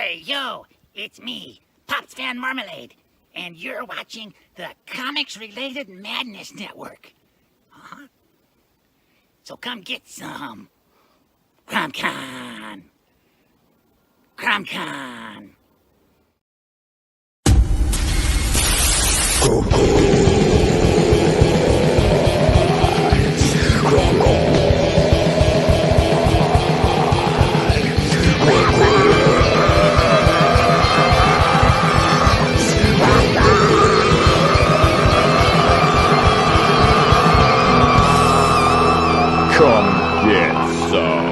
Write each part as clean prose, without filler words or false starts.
Hey, yo, it's me, Pops Van Marmalade, and you're watching the Comics-Related Madness Network. So come get some. CromCon. CromCon. Come get some.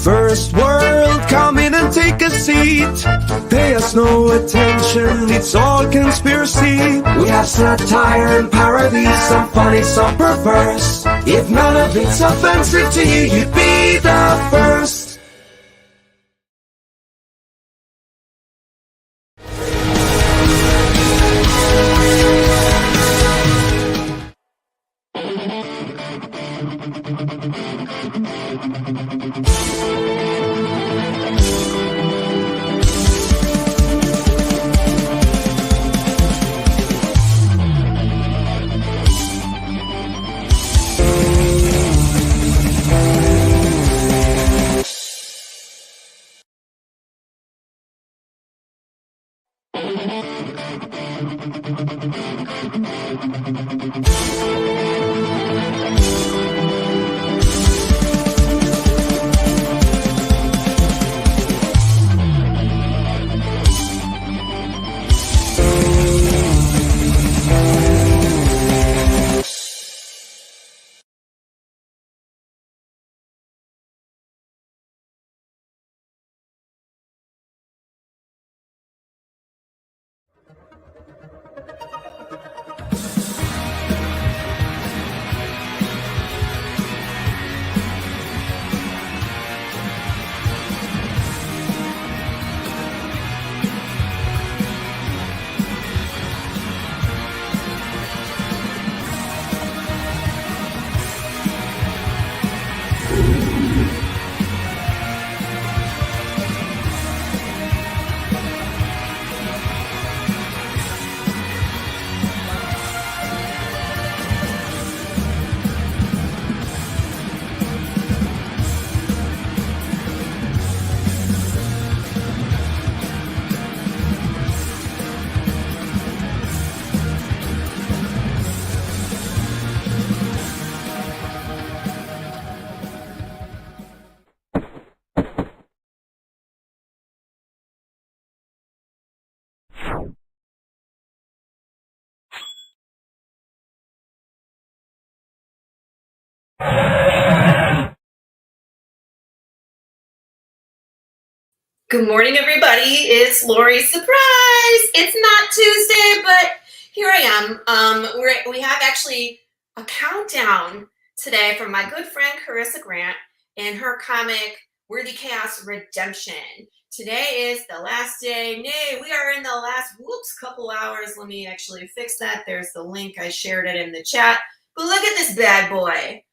First world, come in and take a seat. Pay us no attention, it's all conspiracy. We have satire and parody, some funny, some perverse. If none of it's offensive to you, you'd be the first. Good morning, everybody. It's Laurie. Surprise! It's not Tuesday, but here I am. We have actually a countdown today from my good friend Corissa Grant and her comic Worthy Chaos Redemption. Today is the last day. Nay, we are in the last, couple hours. Let me actually fix that. There's the link. I shared it in the chat. But look at this bad boy.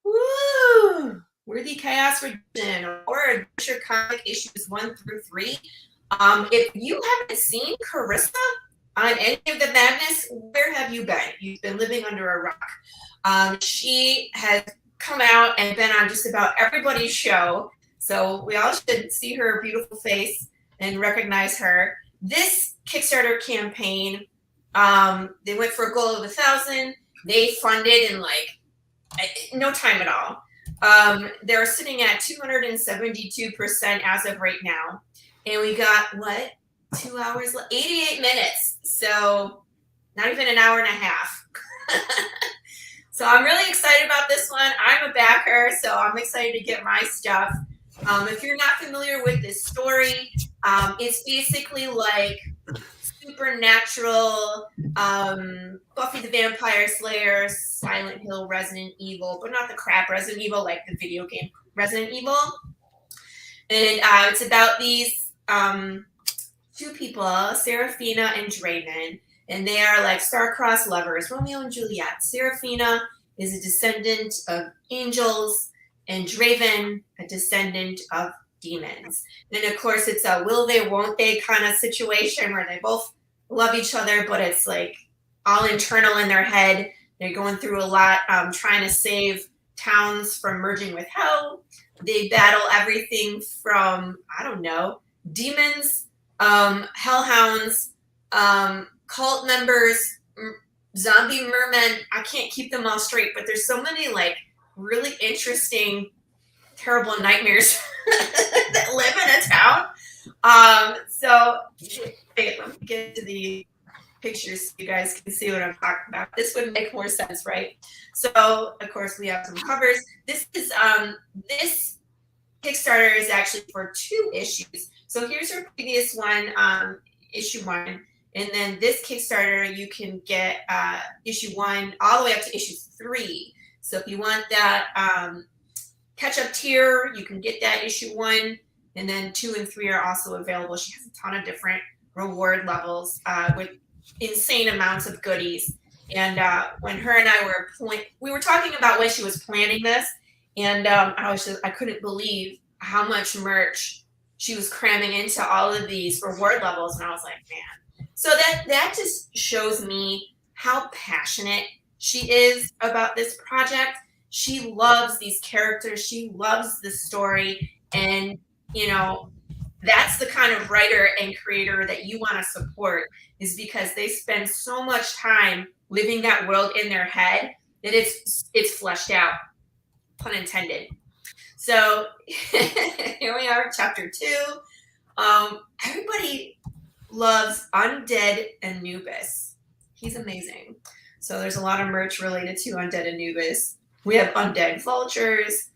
Woo! Worthy Chaos Redemption, or Adventure Comic issues 1 through 3. If you haven't seen Corissa on any of the madness, where have you been? You've been living under a rock. She has come out and been on just about everybody's show, so we all should see her beautiful face and recognize her. This Kickstarter campaign, they went for a goal of 1,000. They funded in like no time at all. They're sitting at 272% as of right now. And we got, 2 hours, 88 minutes. So not even an hour and a half. So I'm really excited about this one. I'm a backer, so I'm excited to get my stuff. If you're not familiar with this story, it's basically like supernatural, Buffy the Vampire Slayer, Silent Hill, Resident Evil, but not the crap Resident Evil, like the video game Resident Evil. And it's about these two people, Seraphina and Draven, and they are like star-crossed lovers, Romeo and Juliet. Seraphina is a descendant of angels, and Draven, a descendant of demons. And of course, it's a will they, won't they kind of situation where they both love each other, but it's like all internal in their head. They're going through a lot, trying to save towns from merging with hell. They battle everything from, I don't know, demons, hellhounds, cult members, zombie mermen. I can't keep them all straight, but there's so many like really interesting, terrible nightmares that live in a town. So let me get to the pictures so you guys can see what I'm talking about. This would make more sense, right? So of course we have some covers. This is this Kickstarter is actually for 2 issues. So here's our previous one, issue 1, and then this Kickstarter you can get issue 1 all the way up to issue 3. So if you want that catch-up tier, you can get that issue 1, and then 2 and 3 are also available. She has a ton of different reward levels with insane amounts of goodies. And when her and I we were talking about when she was planning this, and I couldn't believe how much merch she was cramming into all of these reward levels, and I was like, man. So that just shows me how passionate she is about this project. She loves these characters. She loves the story, and that's the kind of writer and creator that you want to support, is because they spend so much time living that world in their head that it's fleshed out, pun intended. So here we are, chapter 2. Everybody loves Undead Anubis. He's amazing. So there's a lot of merch related to Undead Anubis. We have Undead Vultures.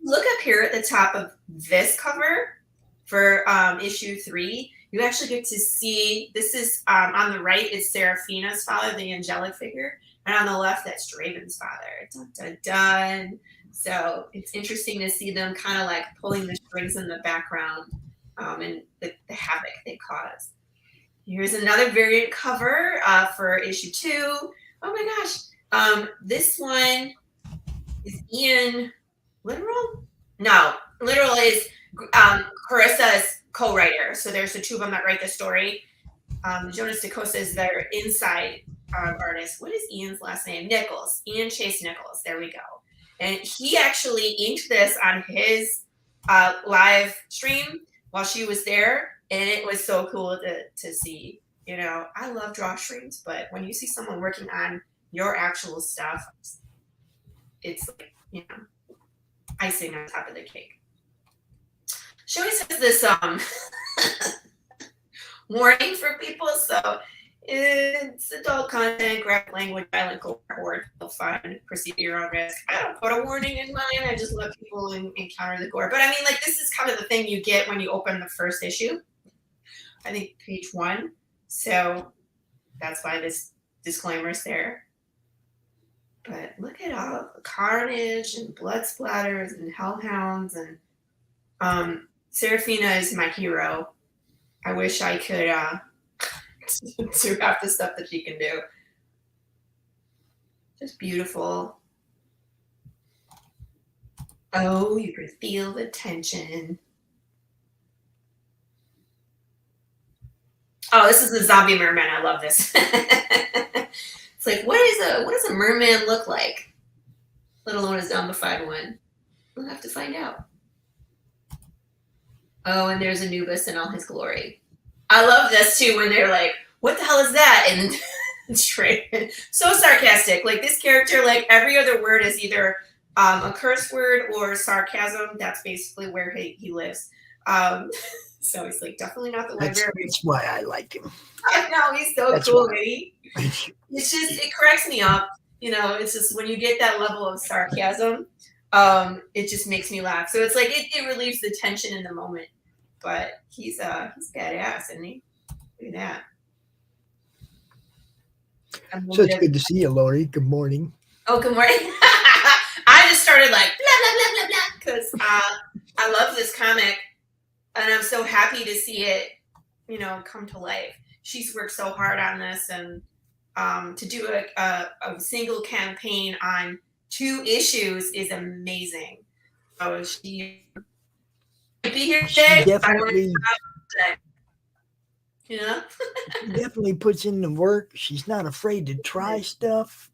Look up here at the top of this cover for issue 3. You actually get to see, this is on the right is Seraphina's father, the angelic figure, and on the left that's Draven's father. Dun, dun, dun. So it's interesting to see them kind of like pulling the strings in the background and the havoc they cause. Here's another variant cover for issue 2. Oh my gosh. This one is Ian Literal? No, Literal is Corissa's co-writer. So there's the 2 of them that write the story. Jonas DeCosta is their inside artist. What is Ian's last name? Nichols. Ian Chase Nichols. There we go. And he actually inked this on his live stream while she was there. And it was so cool to see. I love draw streams, but when you see someone working on your actual stuff, it's like, icing on top of the cake. She always has this warning for people. So It's adult content, graphic language, violent, gore, fun, proceed at your own risk. I don't put a warning in mine. I just let people encounter the gore. But I mean, like, this is kind of the thing you get when you open the first issue. I think page 1. So that's why this disclaimer's there. But look at all the carnage and blood splatters and hellhounds. And Serafina is my hero. I wish I could do half the stuff that she can do. Just beautiful. Oh, you can feel the tension. Oh, this is the zombie merman. I love this. It's like, what does a merman look like? Let alone a zombified one. We'll have to find out. Oh, and there's Anubis in all his glory. I love this too when they're like, what the hell is that? And straight, so sarcastic. Like this character, like every other word is either a curse word or sarcasm. That's basically where he lives. So he's like definitely not the librarian. That's why I like him. I know, he's so That's cool, why. lady. It's just, it cracks me up. You know, it's just when you get that level of sarcasm, it just makes me laugh. So it's like it relieves the tension in the moment. But he's badass, isn't he? Look at that. So it's good to see you, Laurie. Good morning. Oh, good morning. I just started like blah blah blah blah blah because I love this comic, and I'm so happy to see it, you know, come to life. She's worked so hard on this, and to do a single campaign on 2 issues is amazing. So she be here today. Yeah. Definitely puts in the work. She's not afraid to try stuff.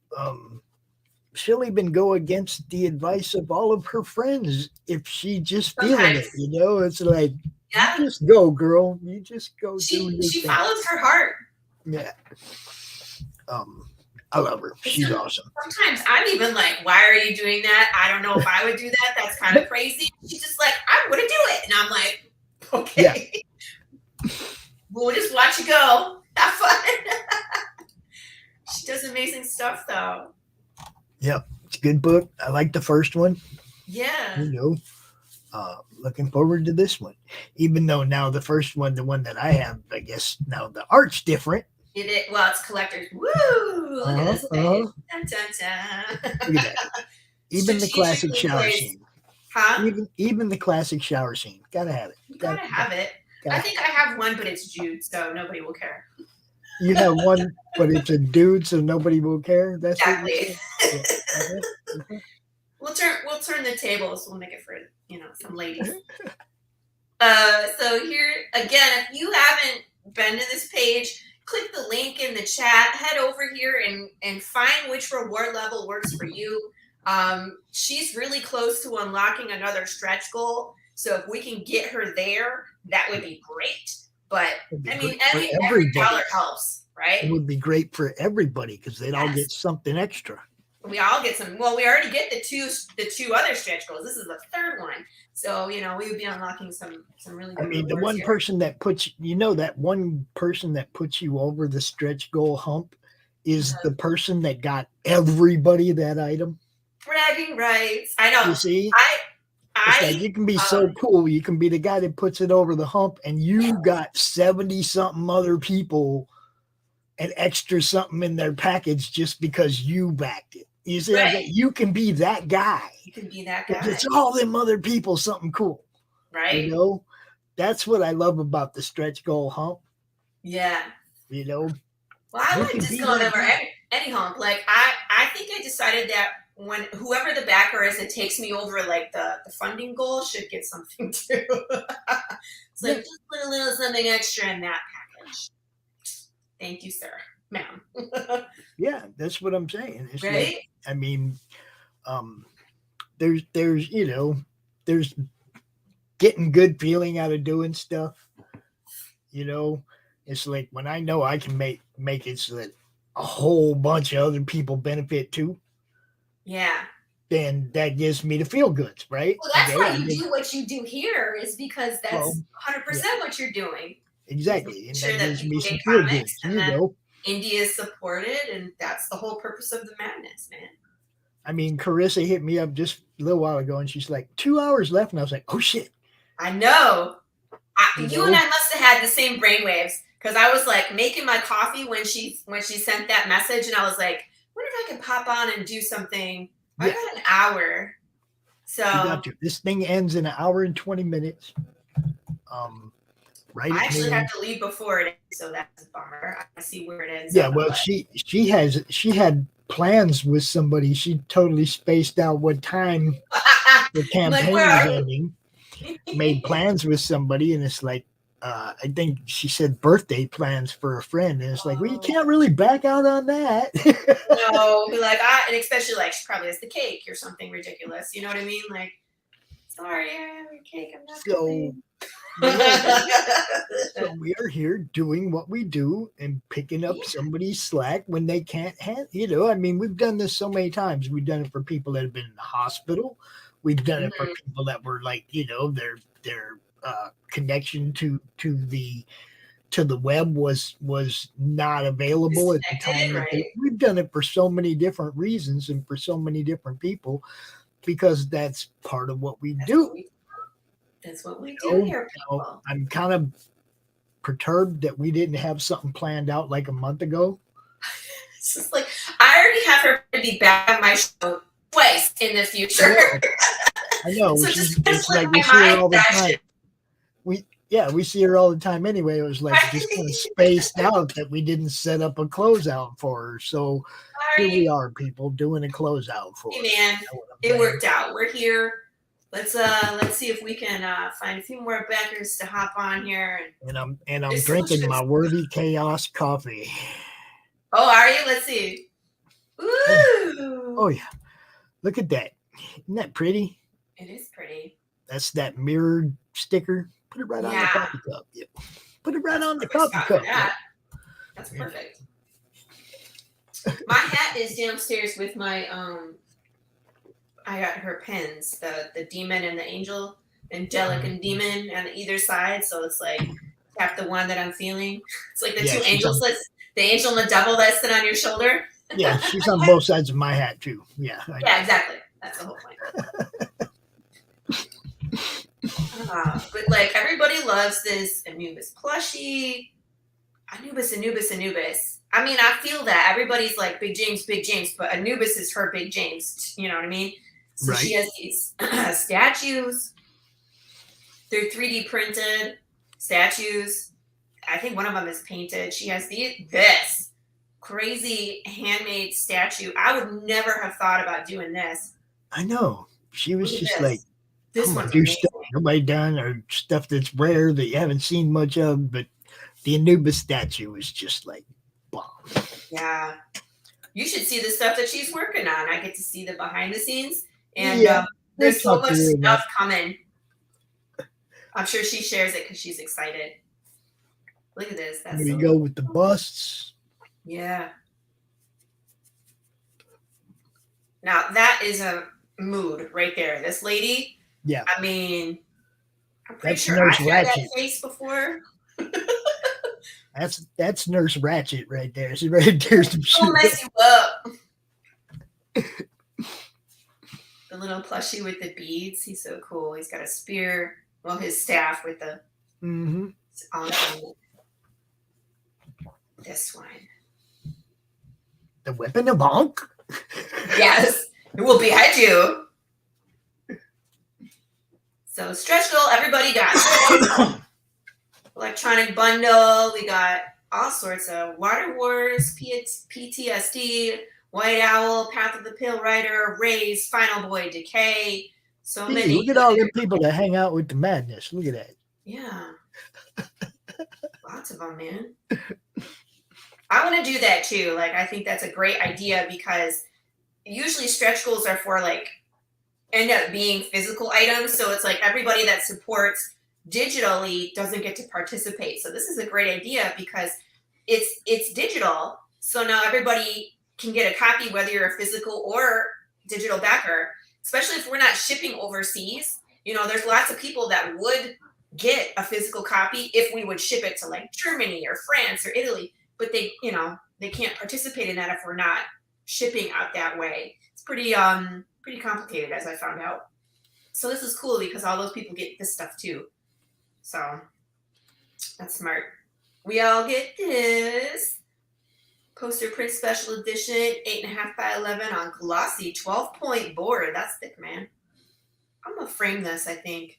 She'll even go against the advice of all of her friends if she just feeling it. You know, it's like, yeah, you just go, girl. You just go. She follows her heart. Yeah. I love her. She's awesome. Sometimes I'm even like, why are you doing that? I don't know if I would do that. That's kind of crazy. She's just like, I'm going to do it. And I'm like, okay. Yeah. We'll just watch you go. Have fun. She does amazing stuff, though. Yep. It's a good book. I like the first one. Yeah. You know, looking forward to this one. Even though now the first one, the one that I have, I guess now the art's different. Well, it's collectors. Woo! Look at this page. Dun, dun, dun. Look at that. Even the classic shower scene. Huh? Even the classic shower scene. Gotta have it. You gotta have it. I think I have one, but it's Jude, so nobody will care. You have one, but it's a dude, so nobody will care. That's exactly. Okay. We'll turn the tables. We'll make it for some ladies. So here again, if you haven't been to this page, click the link in the chat. Head over here and find which reward level works for you. She's really close to unlocking another stretch goal. So if we can get her there, that would be great. But I mean, every dollar helps, right? It would be great for everybody because they'd all get something extra. We all get some. Well, we already get the two other stretch goals. This is the 3rd one. So, we would be unlocking some really good. I mean, the one here. person that puts, that one person that puts you over the stretch goal hump is the person that got everybody that item. Bragging rights. I know. You see? It's like you can be so cool. You can be the guy that puts it over the hump, and you got 70-something other people an extra something in their package just because you backed it. You see, right. You can be that guy. You can be that guy. It's all them other people something cool. Right. You know? That's what I love about the stretch goal hump. Yeah. You know? Well, I wouldn't just go over any hump. Like, I think I decided that when whoever the backer is that takes me over, like, the funding goal should get something too. It's like, just put a little something extra in that package. Thank you, sir. Ma'am. Yeah, that's what I'm saying. It's right? Like, I mean, there's there's getting good feeling out of doing stuff. It's like when I know I can make it so that a whole bunch of other people benefit too. Yeah. Then that gives me the feel goods, right? Well, that's why you do what you do here, is because that's 100% what you're doing. Exactly. And sure that gives me some feel good, India supported, and that's the whole purpose of the madness, man. I mean, Corissa hit me up just a little while ago, and she's like, 2 hours left. And I was like, oh, shit. I know. You You and I must have had the same brainwaves, because I was like making my coffee when she sent that message, and I was like, what if I could pop on and do something? I got an hour. So You got to. This thing ends in 1 hour and 20 minutes. Right. I actually have to leave before it, so that's a bummer. I see where it ends. Yeah, well, she had plans with somebody. She totally spaced out what time the campaign was ending. Made plans with somebody, and it's like, I think she said birthday plans for a friend, and it's like, well, you can't really back out on that. No, be like, and especially like she probably has the cake or something ridiculous. You know what I mean? Like, sorry, I have your cake. I'm not coming. So we are here doing what we do and picking up somebody's slack when they can't I mean, we've done this so many times. We've done it for people that have been in the hospital. We've done it for people that were like, their connection to the web was not available at the time. Right. We've done it for so many different reasons and for so many different people, because that's part of what we do. That's what we do here, people. I'm kind of perturbed that we didn't have something planned out like a month ago. It's just like, I already have her to be back on my show twice in the future. I know. So It's like we see her all the time. We see her all the time anyway. It was like just kind of spaced out that we didn't set up a closeout for her. So here we are, people, doing a closeout for her. Hey, man, it worked out. We're here. Let's see if we can find a few more backers to hop on here. And I'm drinking my Worthy Chaos coffee. Oh, are you? Let's see. Ooh. Oh yeah. Look at that. Isn't that pretty? It is pretty. That's that mirrored sticker. Put it right on the coffee cup. Yep. Put it right on the coffee cup. That's perfect. My hat is downstairs with my I got her pens, the demon and the angel, angelic and demon on either side. So it's like tap the one that I'm feeling. It's like the two angels, the angel and the devil that sit on your shoulder. Yeah, she's on both sides of my hat too. Yeah. Yeah, exactly. That's the whole point. But like everybody loves this Anubis plushie. Anubis. I mean, I feel that everybody's like Big James, but Anubis is her Big James. You know what I mean? So she has these statues. They're 3D printed statues. I think one of them is painted. She has this crazy handmade statue. I would never have thought about doing this. I know. She was just like, this I'm one's do amazing. stuff nobody done or stuff that's rare that you haven't seen much of, but the Anubis statue is just like bomb. Yeah. You should see the stuff that she's working on. I get to see the behind the scenes, and there's so much stuff coming. I'm sure she shares it because she's excited. Look at this. That's Here we go with the busts. Yeah. Now that is a mood right there. This lady. Yeah. I mean, I'm pretty That's sure Nurse I've had that Ratchet. face before. That's Nurse Ratchet right there. She's ready to tear some shit I'll mess you up. The little plushie with the beads. He's so cool. He's got a spear. Well, his staff with the awesome. This one. The weapon of Bonk. Yes. It will behead you. So stretch goal, everybody got electronic bundle. We got all sorts of Water Wars, PTSD, White Owl, Path of the Pale Rider, Raise, Final Boy, Decay. So many. Look at all the people that hang out with the madness. Look at that. Yeah. Lots of them, man. I want to do that too. Like, I think that's a great idea because usually stretch goals are for like end up being physical items. So it's like everybody that supports digitally doesn't get to participate. So this is a great idea because it's digital. So now everybody can get a copy, whether you're a physical or digital backer, especially if we're not shipping overseas. You know, there's lots of people that would get a physical copy if we would ship it to like Germany or France or Italy. but they can't participate in that if we're not shipping out that way. It's pretty complicated, as I found out. So this is cool because all those people get this stuff too. So that's smart. We all get this poster print special edition, 8.5 by 11 on glossy 12-point board. That's thick, man. I'm gonna frame this, I think.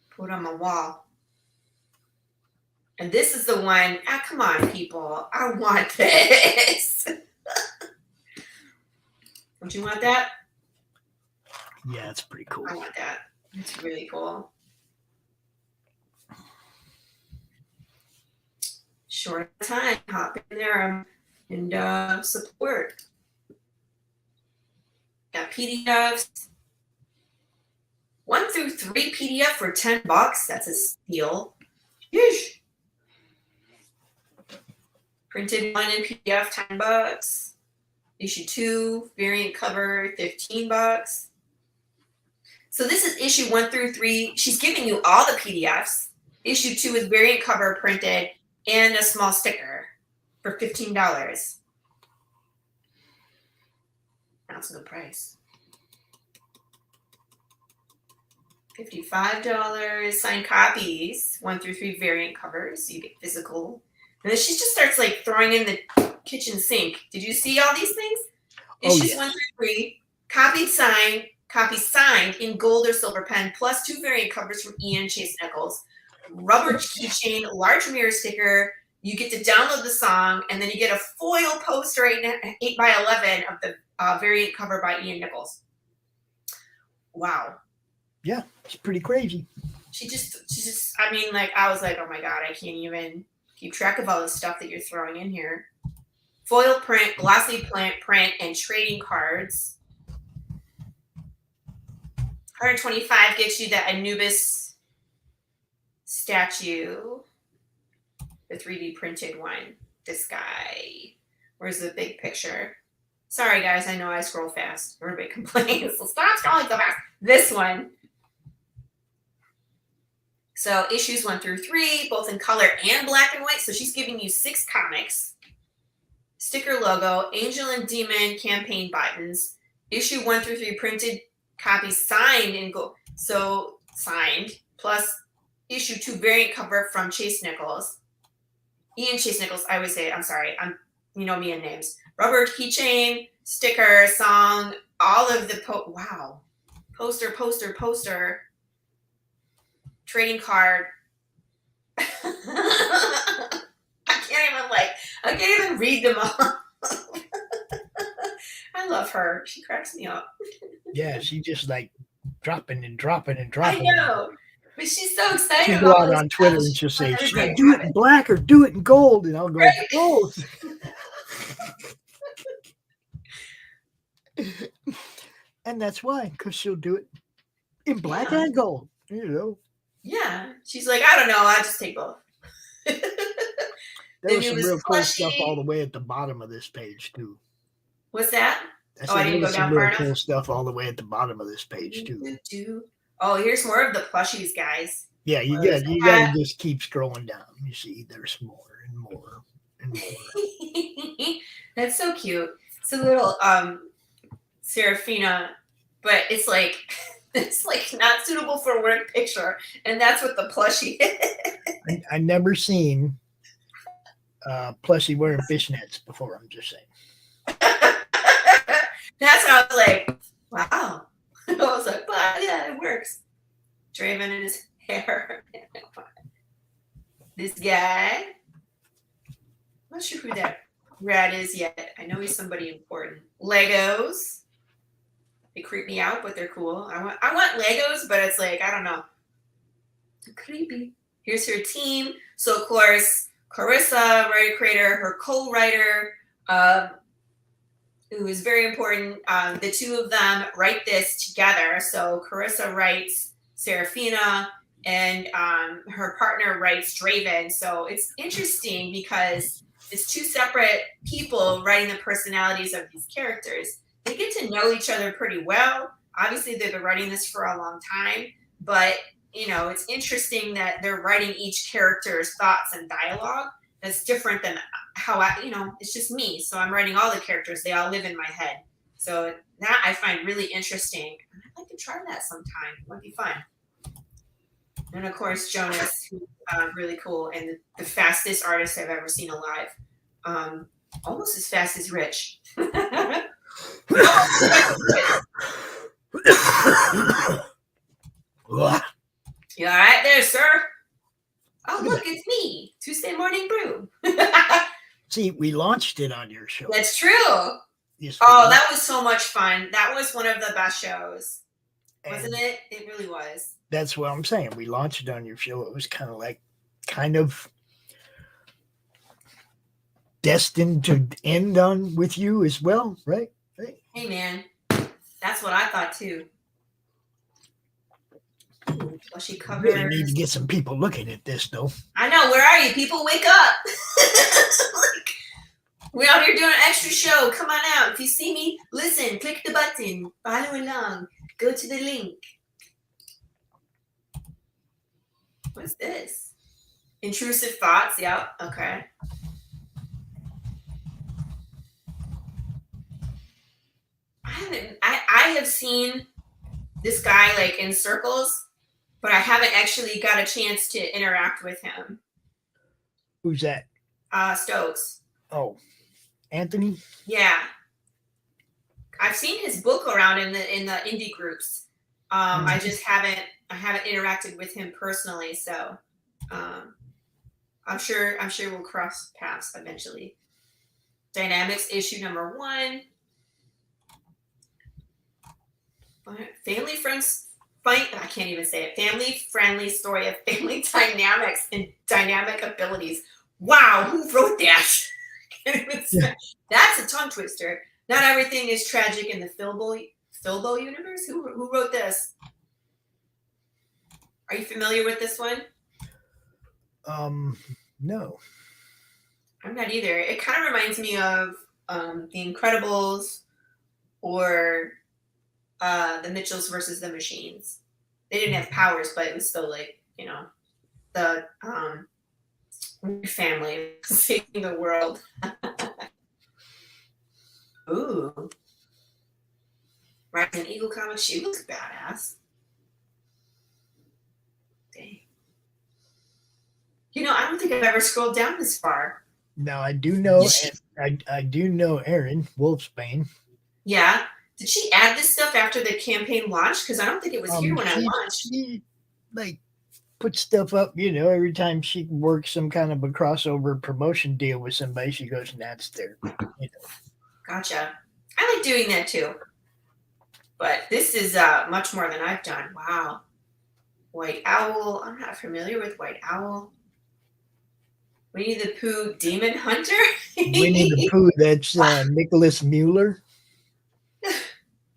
Put it on my wall. And this is the one. Ah, come on, people. I want this. Don't you want that? Yeah, it's pretty cool. I want that. It's really cool. Short time, hop in there and support. Got PDFs. 1 through 3 PDF for $10. That's a steal. Yeesh. Printed 1 in PDF, $10. Issue 2, variant cover, $15. So this is issue 1 through 3. She's giving you all the PDFs. Issue 2 is variant cover printed and a small sticker for $15. That's a good price. $55. Signed copies, 1 through 3 variant covers. So you get physical. And then she just starts like throwing in the kitchen sink. Did you see all these things? Issues 1 through 3, copies signed in gold or silver pen, plus 2 variant covers from Ian Chase Nichols. Rubber keychain, large mirror sticker. You get to download the song, and then you get a foil poster 8 by 11 of the variant cover by Ian Nichols. Wow. Yeah, it's pretty crazy. She just, I mean, like, I was like, oh my God, I can't even keep track of all the stuff that you're throwing in here. Foil print, glossy print, and trading cards. 125 gets you the Anubis statue, the 3D printed one. This guy. Where's the big picture? Sorry, guys. I know I scroll fast. Everybody complains. So stop scrolling so fast. This one. So issues 1 through 3, both in color and black and white. So she's giving you 6 comics. Sticker logo, Angel and Demon campaign buttons. Issue 1 through 3 printed copies signed in gold. So signed, plus issue 2 variant cover from Chase Nichols. Ian Chase Nichols, I always say it. I'm sorry. You know me and names. Rubber keychain, sticker, song, all of the wow. Poster. Trading card. I can't even read them all. I love her. She cracks me up. Yeah, she just like dropping. I know. But she's so excited. She'll go out on Twitter and she'll say, should I do it in black or do it in gold? And I'll go, both. And that's why, because she'll do it in black and gold. You know. Yeah. She's like, I don't know. I just take both. There was some real cool stuff all the way at the bottom of this page, too. What's that? I didn't go down far enough. Cool stuff all the way at the bottom of this page, too. Oh, here's more of the plushies, guys. Yeah, you got to just keep scrolling down. You see, there's more and more and more. That's so cute. It's a little Serafina, but it's like not suitable for a work picture, and that's what the plushie is. I never seen plushie wearing fishnets before. I'm just saying. That's how I was like, wow. I was like, well, yeah, it works. Draven in his hair. This guy. I'm not sure who that rat is yet. I know he's somebody important. Legos. They creep me out, but they're cool. I want Legos, but it's like, I don't know. They're creepy. Here's her team. So, of course, Corissa, writer creator, her co-writer, who is very important. The two of them write this together. So Corissa writes Serafina, and her partner writes Draven. So it's interesting because it's two separate people writing the personalities of these characters. They get to know each other pretty well. Obviously, they've been writing this for a long time, but it's interesting that they're writing each character's thoughts and dialogue. that's different than how it's just me. So I'm writing all the characters. They all live in my head. So that I find really interesting. I'd like to try that sometime. It might be fun. And of course, Jonas, who's really cool and the fastest artist I've ever seen alive. Almost as fast as Rich. You all right there, sir? Oh, look, it's me, Tuesday Morning Brew. See, we launched it on your show. That's true. Yes, that was so much fun. That was one of the best shows. Wasn't it? It really was. That's what I'm saying. We launched it on your show. It was kind of destined to end on with you as well, right? Hey, man. That's what I thought, too. Fleshy covers. We really need to get some people looking at this, though. I know. Where are you? People, wake up. We're out here doing an extra show. Come on out. If you see me, listen, click the button, follow along, go to the link. What's this? Intrusive thoughts. Yeah. Okay. I have seen this guy like in circles, but I haven't actually got a chance to interact with him. Who's that? Stokes. Oh, Anthony? Yeah. I've seen his book around in the indie groups. I just haven't interacted with him personally, so I'm sure we'll cross paths eventually. Dynamics issue number 1. Family friends fight. I can't even say it. Family friendly story of family dynamics and dynamic abilities. Wow, who wrote that? That's a tongue twister. Not everything is tragic in the Philbo universe. Who wrote this? Are you familiar with this one? No. I'm not either. It kind of reminds me of The Incredibles or the Mitchells versus the Machines. They didn't have powers, but it was still like, the family saving the world. Ooh. Rising Eagle comic. She looks badass. Dang. I don't think I've ever scrolled down this far. Now I do know. I do know Aaron Wolfsbane. Yeah. Did she add this stuff after the campaign launched? Because I don't think it was here when I launched. She put stuff up, every time she works some kind of a crossover promotion deal with somebody, she goes, that's there. Gotcha. I like doing that too. But this is much more than I've done. Wow. White Owl. I'm not familiar with White Owl. Winnie the Pooh, Demon Hunter? Winnie the Pooh, that's Nicholas Mueller.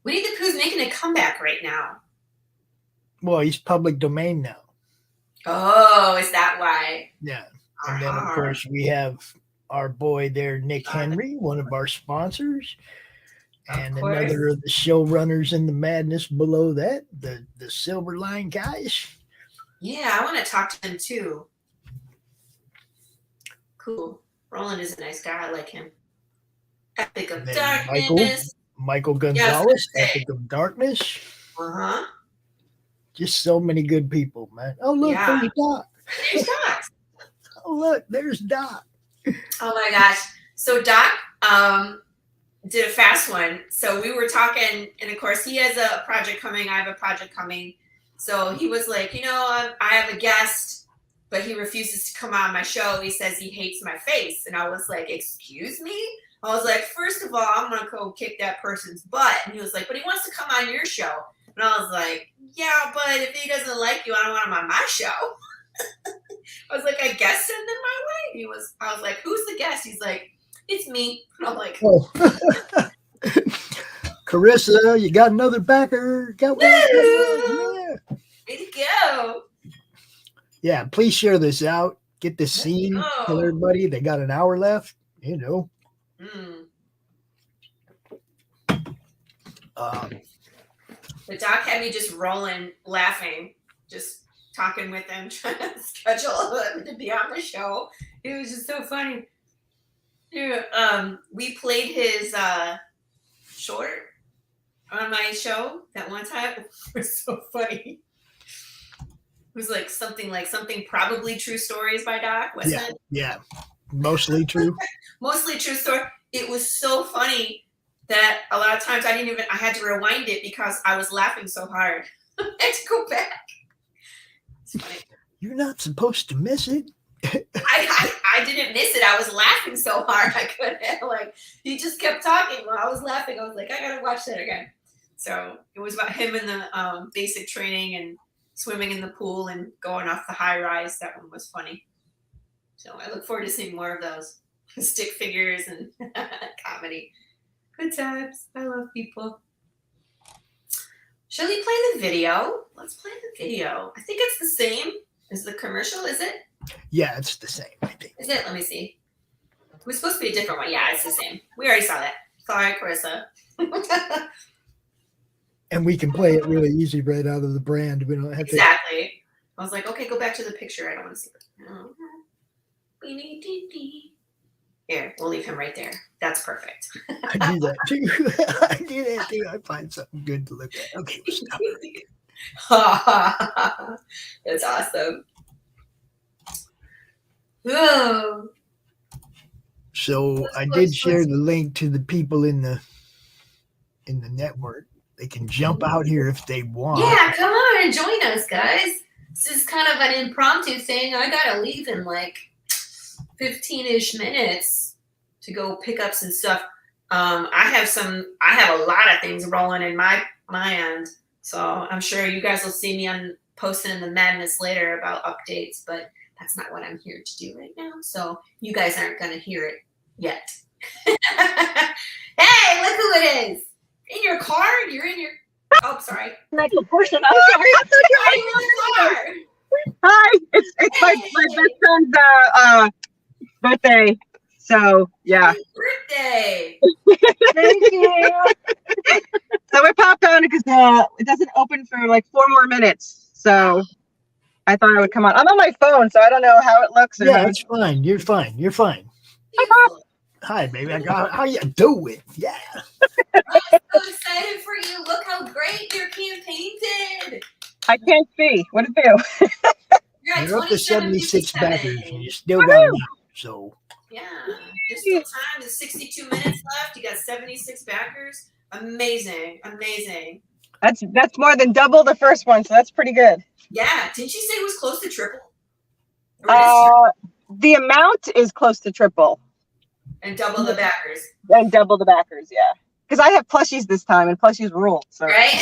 Winnie the Pooh's making a comeback right now. Well, he's public domain now. Oh, is that why? Yeah. And then, of course, we have our boy there, Nick Henry, one of our sponsors. And another of the showrunners in the madness below that, the Silver Line guys. Yeah, I want to talk to them too. Cool. Roland is a nice guy. I like him. Epic of Darkness. Michael Gonzalez, Epic of Darkness. Uh-huh. Just so many good people, man. Oh, look, there's Doc. There's Doc. Oh, look, there's Doc. Oh, my gosh. So Doc did a fast one. So we were talking, and of course, he has a project coming. I have a project coming. So he was like, I have a guest, but he refuses to come on my show. He says he hates my face. And I was like, excuse me? I was like, first of all, I'm going to go kick that person's butt. And he was like, but he wants to come on your show. And I was like, yeah, but if he doesn't like you, I don't want him on my show. I was like, I guess send him my way. I was like, who's the guest? He's like, it's me. And I'm like, oh. Corissa, you got another backer. Got one. Yeah. Way to go. Yeah, please share this out. Get this scene. Tell everybody they got an hour left. The doc had me just rolling, laughing, just talking with him, trying to schedule him to be on the show. It was just so funny. Yeah, we played his short on my show that one time. It was so funny. It was like something probably true stories by Doc, wasn't it? Yeah. Mostly true. Mostly true story. It was so funny that a lot of times I had to rewind it because I was laughing so hard. I had to go back. It's funny. You're not supposed to miss it. I didn't miss it. I was laughing so hard I couldn't. Like he just kept talking while I was laughing. I was like, I gotta watch that again. So it was about him in the basic training and swimming in the pool and going off the high rise. That one was funny. So I look forward to seeing more of those stick figures and comedy. Good times. I love people. Shall we play the video? Let's play the video. I think it's the same as the commercial, is it? Yeah, it's the same, I think. Is it? Let me see. It was supposed to be a different one. Yeah, it's the same. We already saw that. Sorry, Corissa. And we can play it really easy right out of the brand. We don't have to. Exactly. I was like, okay, go back to the picture. I don't want to see it. Here, we'll leave him right there. That's perfect. I do that too. I do that too. I find something good to look at. Okay, we'll stop. That's awesome. Whoa. So I did share the link to the people in the network. They can jump out here if they want. Yeah, come on and join us, guys. This is kind of an impromptu thing. I gotta leave in like 15-ish minutes to go pick up some stuff. I have a lot of things rolling in my end. So I'm sure you guys will see me on posting the madness later about updates, but that's not what I'm here to do right now. So you guys aren't gonna hear it yet. Hey, look who it is. In your car? You're in your oh sorry. Like a person. I'm sorry. I thought you were in the car. Hi, it's my best friend's birthday. So yeah. Happy birthday! Thank you. So we popped on because it doesn't open for like 4 more minutes. So I thought I would come on. I'm on my phone, so I don't know how it looks. Or Yeah, it's fine. You're fine. You're fine. Hi, baby. How you doing? Yeah. I'm so excited for you. Look how great your campaign did. I can't see. What it do? You're up to 76 backers, and you still got Woo-hoo! one. So Yeah, there's still time. There's 62 minutes left. You got 76 backers. Amazing. That's more than double the first one, so that's pretty good. Yeah. Didn't you say it was close to triple? Or it is The amount is close to triple. and double the backers. And double the backers, yeah. Because I have plushies this time, and plushies rule. So. Right?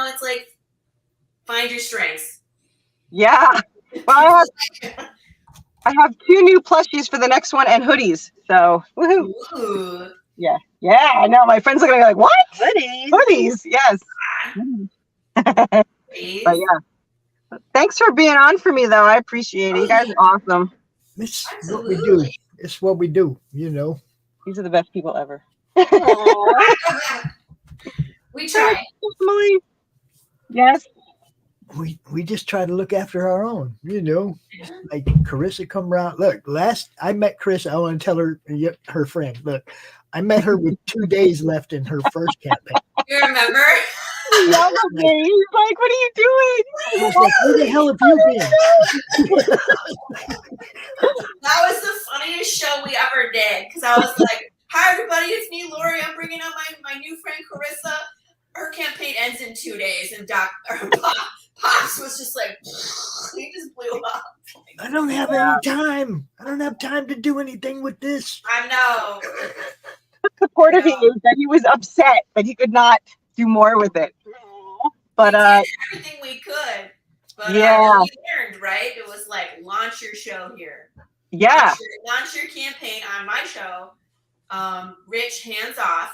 It's like find your strengths. Yeah. Well, I have 2 new plushies for the next one and hoodies. So, woohoo. Ooh. Yeah. Yeah, I know. My friends look at me like, what? Hoodies, yes. Please. But yeah. Thanks for being on for me, though. I appreciate it. You guys are awesome. it's Absolutely. what we do. It's what we do, you know. These are the best people ever. We try. Emily. Yes. We just try to look after our own, you know. Like Corissa come around. Look, I met Chris. I want to tell her friend. Look, I met her with 2 days left in her first campaign. You remember? He yelled at me. He's like, what are you doing? I was like, where the hell have you been? That was the funniest show we ever did. Because I was like, hi, everybody. It's me, Laurie. I'm bringing out my new friend, Corissa. Her campaign ends in 2 days. And Pops was just like, he just blew up. I don't have any time. I don't have time to do anything with this. I know. Supportive he is that he was upset that he could not do more with it. But We did everything we could. But yeah. we learned, right? It was like, launch your show here. Yeah. Launch your campaign on my show. Rich, hands off.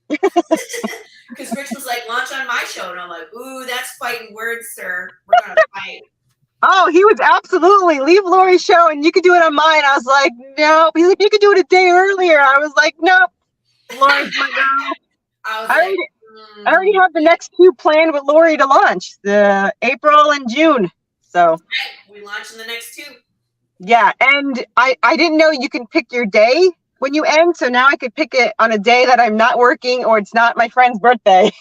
Because Rich was like, launch on my show. And I'm like, ooh, that's fighting words, sir. We're going to fight. Oh, he was absolutely leave Laurie's show and you could do it on mine. I was like, no. He's like, you could do it a day earlier. I was like, nope. Laurie's my girl. I already have the next 2 planned with Laurie to launch, the April and June. So We launch in the next 2. yeah, and I didn't know you can pick your day when you end, so now I could pick it on a day that I'm not working or it's not my friend's birthday.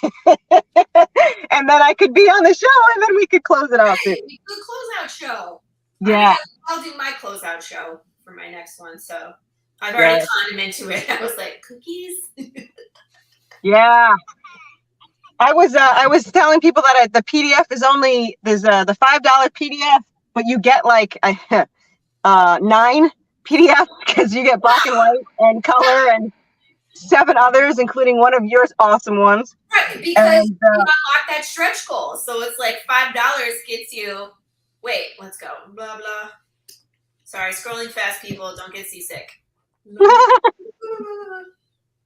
And then I could be on the show and then we could close it out too. Hey, good closeout show. Yeah. I'll do my closeout show for my next one. So I've already conned him into it. I was like, cookies? Yeah. I was telling people that the PDF is only there's the $5 PDF, but you get like 9 PDFs because you get black and white and color and 7 others, including one of yours awesome ones. Right, because you unlock that stretch goal. So it's like $5 gets you. Wait, let's go. Blah blah. Sorry, scrolling fast, people. Don't get seasick. No, no,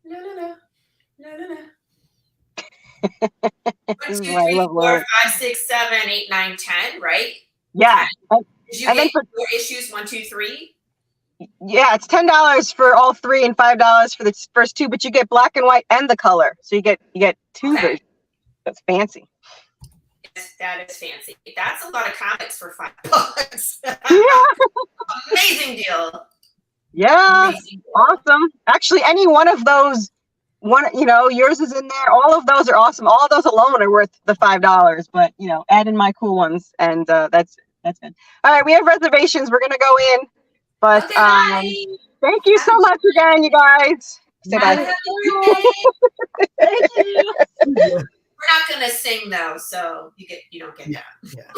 no, no, no, no. 1, 2, 3, 4, 5, 6, 7, 8, 9, 10, right? Yeah. 10. Did you get your issues 1, 2, 3? Yeah, it's $10 for all 3 and $5 for the first 2, but you get black and white and the color, so you get 2 versions. That's fancy. Yes, that is fancy. That's a lot of comics for $5. Yeah. Amazing deal. Yeah. Amazing deal. Awesome. Actually, any one of those, yours is in there. All of those are awesome. All of those alone are worth the $5, but add in my cool ones, and that's good. All right, we have reservations. We're gonna go in, but Okay, thank you so much again, you guys. Say bye. Thank you. We're not gonna sing though, so you don't get that. Yeah.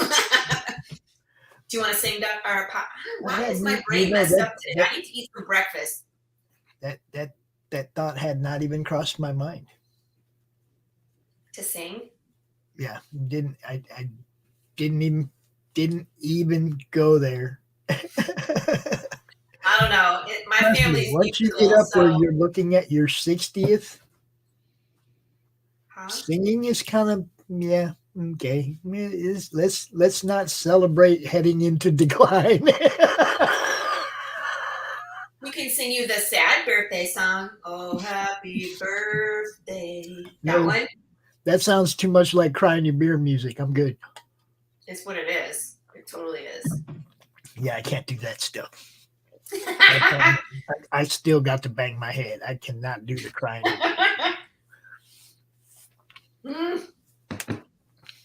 Do you want to sing that? Or why is my you brain know, messed that- up today? I need to eat some breakfast. That thought had not even crossed my mind. To sing? Yeah, I didn't even go there. I don't know. My family's Once you musical, get up where so you're looking at your 60th, huh? singing is kind of okay. Let's not celebrate heading into decline. We can sing you the sad birthday song. Oh, happy birthday. That No. one That sounds too much like crying your beer music. I'm good. is what it is. It totally is. Yeah, I can't do that stuff. I still got to bang my head. I cannot do the crying.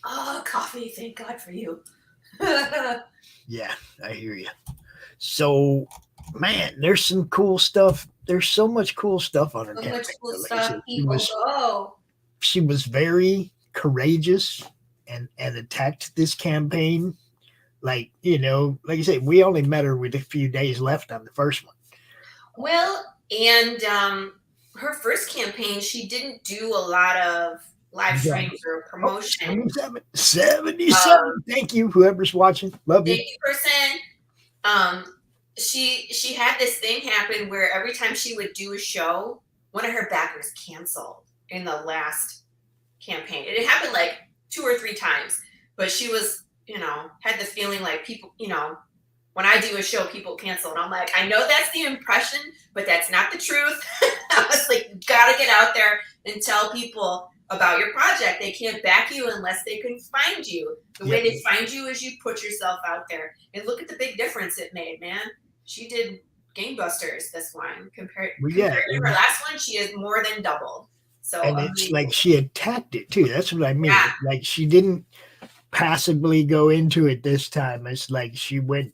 Oh, coffee. Thank God for you. Yeah, I hear you. So, man, there's some cool stuff. There's so much cool stuff on her So campaign. much cool Like I stuff. said, People go. she was very courageous and attacked this campaign. Like I said, we only met her with a few days left on the first one. Well, and her first campaign, she didn't do a lot of live streams or promotion. 77. Thank you, whoever's watching. Love you. Thank you, person. She had this thing happen where every time she would do a show, one of her backers canceled in the last campaign. It happened like 2 or 3 times, but she was, had the feeling like people, when I do a show, people cancel. And I'm like, I know that's the impression, but that's not the truth. I was like, you got to get out there and tell people about your project. They can't back you unless they can find you. The way they find you is you put yourself out there. And look at the big difference it made, man. She did gangbusters this one. Compared to her last one, she has more than doubled. So and it's like she attacked it too. That's what I mean. Yeah. Like she didn't passively go into it this time. It's like she went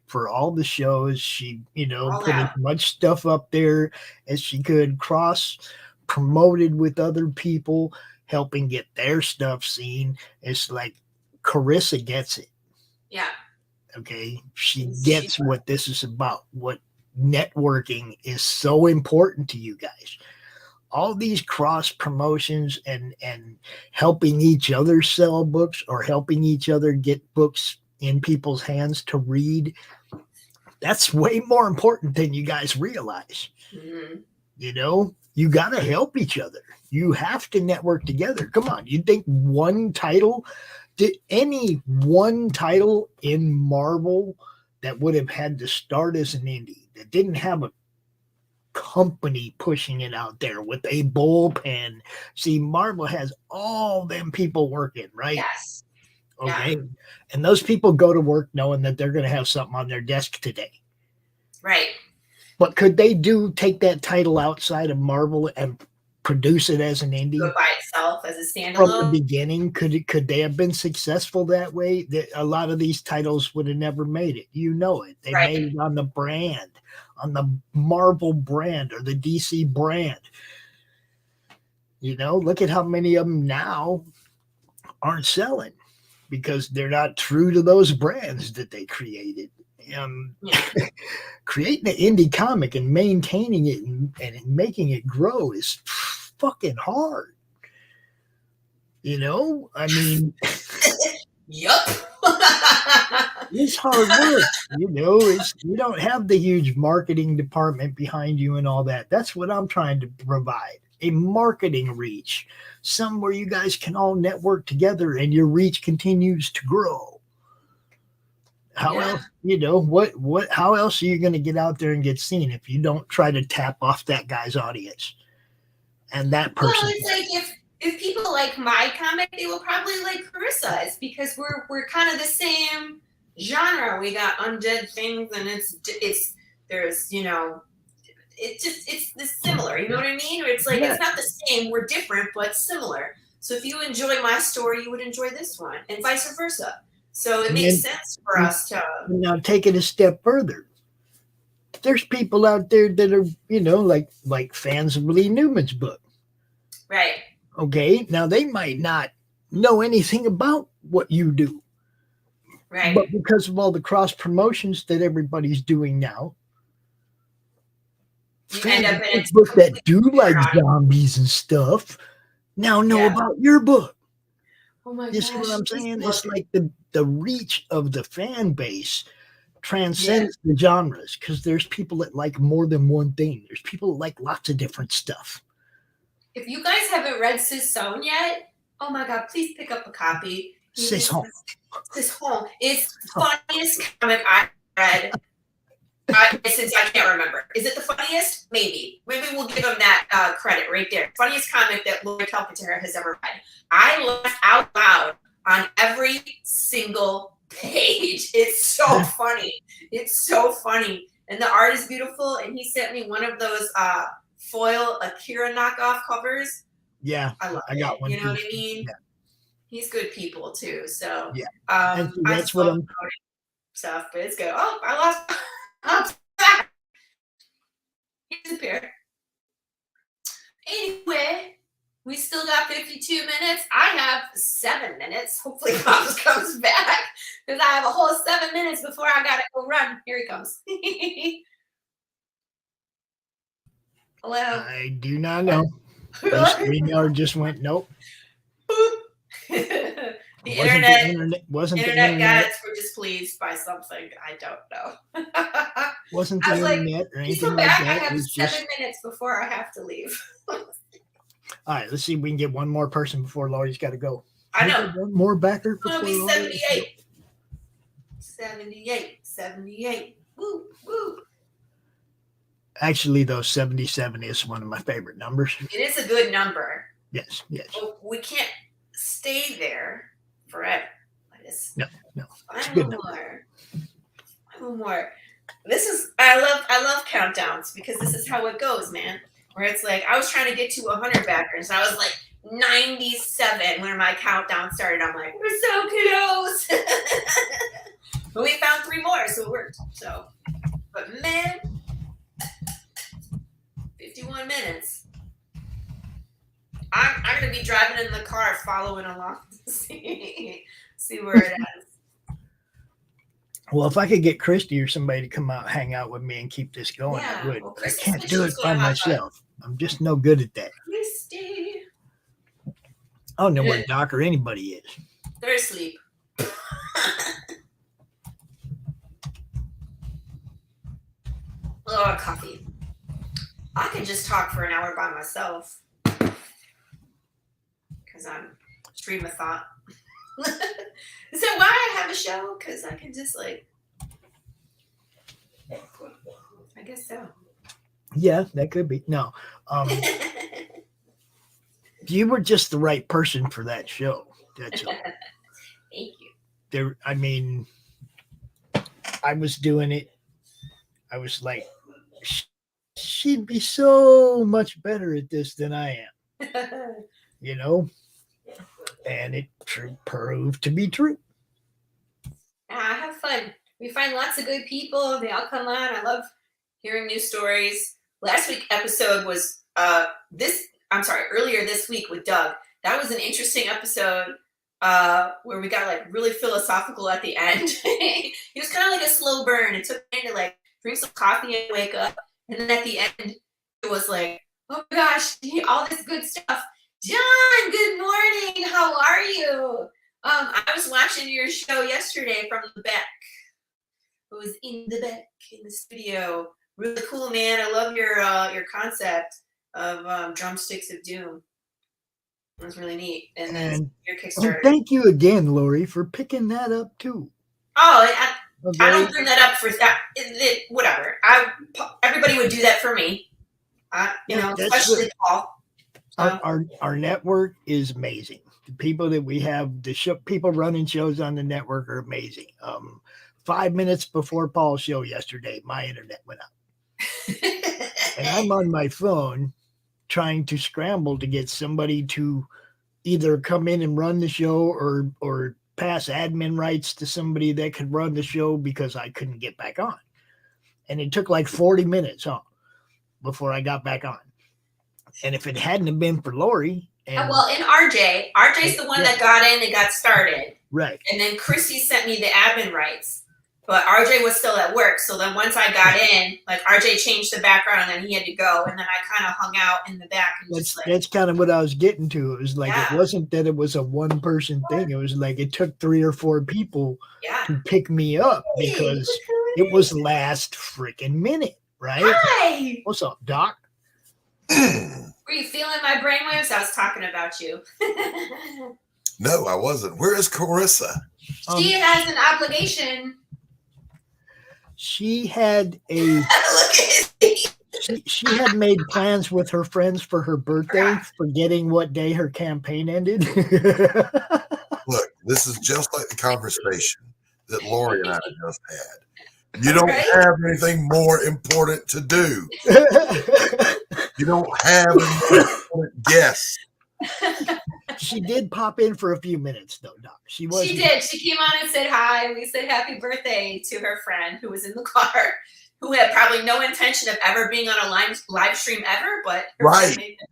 for all the shows. She, put as much stuff up there as she could, cross promoted with other people, helping get their stuff seen. It's like Corissa gets it. Yeah. Okay. She gets what this is about, what networking is so important to you guys. All these cross promotions and helping each other sell books or helping each other get books in people's hands to read. That's way more important than you guys realize. Mm-hmm. You got to help each other. You have to network together. Come on. You think did any one title in Marvel that would have had to start as an indie that didn't have a company pushing it out there with a bullpen? See, Marvel has all them people working, right? Yes. Okay. And those people go to work knowing that they're going to have something on their desk today. Right. But could they take that title outside of Marvel and produce it as an indie? Go by itself as a standalone? From the beginning, could they have been successful that way? A lot of these titles would have never made it. You know it. They made it on the brand, on the Marvel brand or the DC brand. You know, look at how many of them now aren't selling because they're not true to those brands that they created. Creating an indie comic and maintaining it and making it grow is fucking hard. You know, I mean, yup. It's hard work. You know, you don't have the huge marketing department behind you and all that. That's what I'm trying to provide. A marketing reach, somewhere you guys can all network together and your reach continues to grow. How else, you know, how else are you going to get out there and get seen if you don't try to tap off that guy's audience and that person? Well, it's like if people like my comic, they will probably like Corissa's because we're kind of the same genre. We got undead things and there's, you know, it's similar, you know what I mean? Or it's like, it's not the same, we're different, but similar. So if you enjoy my story, you would enjoy this one and vice versa. So it makes sense for us to now take it a step further. There's people out there that are, you know, like fans of Lee Newman's book. Right. Okay. Now they might not know anything about what you do. Right. But because of all the cross promotions that everybody's doing now, fans of the book that do like zombies and stuff now know about your book. Oh my You see what I'm saying? It's like the reach of the fan base transcends the genres because there's people that like more than one thing. There's people that like lots of different stuff. If you guys haven't read Sisson yet, oh my God, please pick up a copy. Sisson. Sisson is the funniest comic I read since I can't remember. Is it the funniest? Maybe. Maybe we'll give him that credit right there. Funniest comic that Laurie Calcaterra has ever read. I laughed out loud on every single page. It's so funny. It's so funny. And the art is beautiful. And he sent me one of those foil Akira knockoff covers. Yeah. I got one. You know too. what I mean? Yeah. He's good people too. So and that's what I'm stuff, but it's good. Oh, I lost. He disappeared. Anyway, we still got 52 minutes. I have 7 minutes. Hopefully Knox comes back because I have a whole 7 minutes before I gotta go run. Here he comes. Hello. I do not know. The StreamYard just went nope. The internet internet guys were displeased by something. I don't know. Wasn't the internet or anything like that. I have It was 7 minutes before I have to leave. All right, let's see if we can get one more person before Laurie's got to go. I know. One more backer It's before going to be Laurie. 78. Woo, woo. Actually, though, 77 is one of my favorite numbers. It is a good number. Yes. But we can't stay there forever. No. Find one more. This is I love countdowns because this is how it goes, man. Where it's like I was trying to get to 100 backers. I was like 97 when my countdown started. I'm like, we're so close. But we found 3 more, so it worked. So, but man, 51 minutes. I'm gonna be driving in the car, following along to see where it is. Well, if I could get Christie or somebody to come out, hang out with me, and keep this going, I would. Well, I can't do it by myself. I'm just no good at that. Christie. I don't know where Doc or anybody is. They're asleep. Oh, coffee. I can just talk for an hour by myself because I'm stream of thought. Is that why I have a show? Because I can just like, I guess so. Yeah, that could be. No. You were just the right person for that show. That's all. Thank you. there, I mean, I was doing it. I was like, she'd be so much better at this than I am, you know? And it proved to be true. I have fun. We find lots of good people. They all come on. I love hearing new stories. Last week's episode was earlier this week with Doug. That was an interesting episode where we got like really philosophical at the end. It was kind of like a slow burn. It took me to like drink some coffee and wake up. And then at the end, it was like, oh my gosh, all this good stuff. John, good morning. How are you? I was watching your show yesterday from the back. It was in the back in the studio. Really cool, man. I love your concept of Drumsticks of Doom. It was really neat. And then your Kickstarter. Thank you again, Laurie, for picking that up too. Oh, I don't bring that up for that. Whatever. Everybody would do that for me. Especially Paul. Our network is amazing. The people that we have, people running shows on the network are amazing. 5 minutes before Paul's show yesterday, my internet went out. And I'm on my phone trying to scramble to get somebody to either come in and run the show or pass admin rights to somebody that could run the show because I couldn't get back on. And it took like 40 minutes before I got back on. And if it hadn't have been for Laurie. And RJ's the one that got in and got started. Right. And then Christie sent me the admin rights. But RJ was still at work. So then once I got in, like RJ changed the background and then he had to go. And then I kind of hung out in the back. And that's kind of what I was getting to. It was like, It wasn't that it was a one person thing. It was like it took 3 or 4 people to pick me up because it was last freaking minute. Right? Hi. What's up, Doc? Were you feeling my brainwaves? I was talking about you. No, I wasn't. Where is Corissa? She has an obligation. She had she had made plans with her friends for her birthday, forgetting what day her campaign ended. Look, this is just like the conversation that Laurie and I just had. You don't have anything more important to do. You don't have any important guests. She did pop in for a few minutes, though, Doc. She did. She came on and said hi. We said happy birthday to her friend who was in the car, who had probably no intention of ever being on a live stream ever, but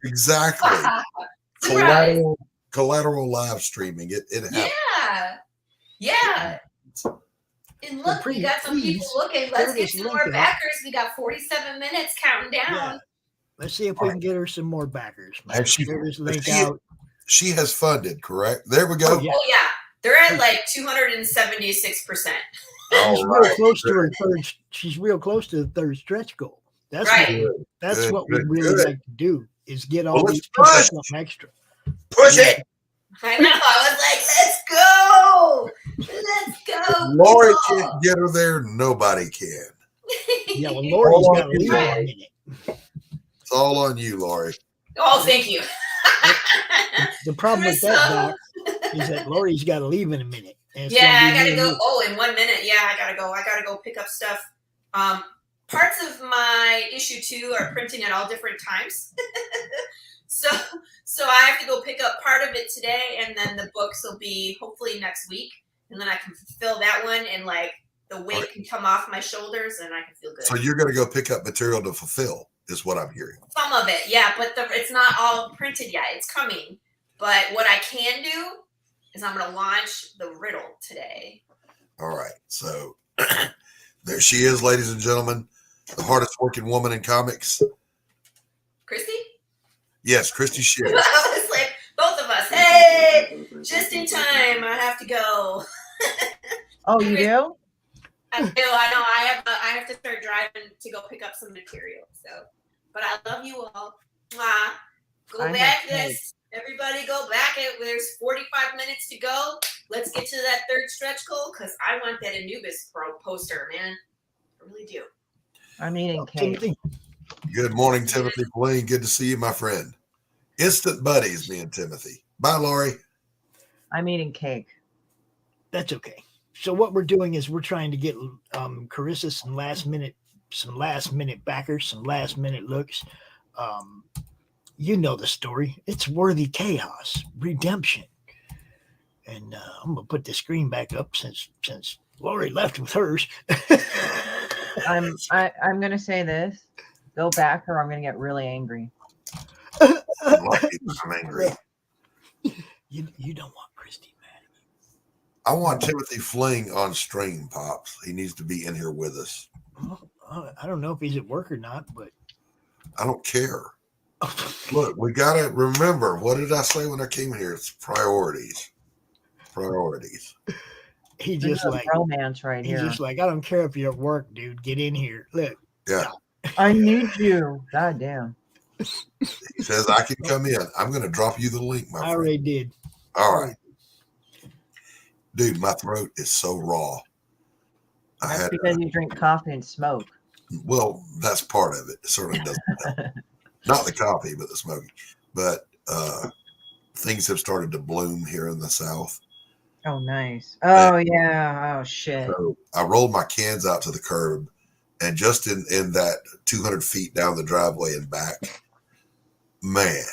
exactly. Collateral live streaming. It happened. Yeah. And look, we got some people looking. Let's get some more backers. We got 47 minutes counting down. Yeah. Let's see if we can get her some more backers. She has funded, correct? There we go. Oh, yeah. They're at like 276%. She's real close to the third stretch goal. That's what we really like to do is get all these people something extra. Push it. I know. I was like, let's go. Laurie can't get her there. Nobody can. Yeah, well, Laurie's got to leave in a minute. It's all on you, Laurie. Oh, thank you. The problem with that, Doc, is that Laurie's got to leave in a minute. I got to go. Oh, in 1 minute. Yeah, I got to go. I got to go pick up stuff. Parts of my issue 2 are printing at all different times. So I have to go pick up part of it today, and then the books will be hopefully next week, and then I can fulfill that one, and like the weight can come off my shoulders, and I can feel good. So you're going to go pick up material to fulfill, is what I'm hearing. Some of it, yeah, but it's not all printed yet. It's coming. But what I can do is I'm going to launch the riddle today. All right. So there she is, ladies and gentlemen, the hardest working woman in comics. Christie? Yes, Christie Shinn. I was like, both of us. Hey, just in time. I have to go. Oh, you do? I do. I know. I have to start driving to go pick up some material. So, but I love you all. Go back this. Everybody go back. There's 45 minutes to go. Let's get to that third stretch goal because I want that Anubis poster, man. I really do. I'm eating cake. Good morning, Timothy Fling. Good to see you, my friend. Instant buddies, me and Timothy. Bye, Laurie. I'm eating cake. That's okay. So what we're doing is we're trying to get Corissa some last minute backers, some last minute looks. You know the story. It's worthy chaos, redemption. And I'm gonna put the screen back up since Laurie left with hers. I'm gonna say this. Go back or I'm gonna get really angry. I'm angry. You don't want Christie mad. I want Timothy Fling on stream, Pops. He needs to be in here with us. I don't know if he's at work or not, but I don't care. Look, we got to remember, what did I say when I came here? It's priorities. Priorities. He just like romance right here. He's just like, I don't care if you're at work, dude. Get in here. Look. Yeah. I need you. God damn. He says I can come in. I'm going to drop you the link, my friend. I already did. All right. Dude, my throat is so raw. That's because you drink coffee and smoke. Well, that's part of it. It certainly doesn't help. Not the coffee, but the smoking. But things have started to bloom here in the South. Oh, nice. Oh, yeah. Oh, shit. So I rolled my cans out to the curb, and just in that 200 feet down the driveway and back, man,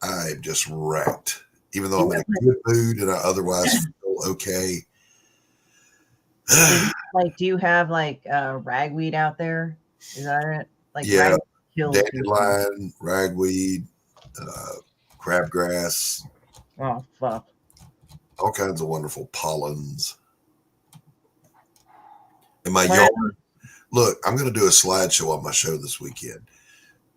I'm just wrecked. Even though I'm in a good mood and I otherwise feel okay. Like, do you have like ragweed out there? Is that it? Like, yeah, dandelion, ragweed, crabgrass. Oh, fuck. All kinds of wonderful pollens. In my yard, look, I'm going to do a slideshow on my show this weekend.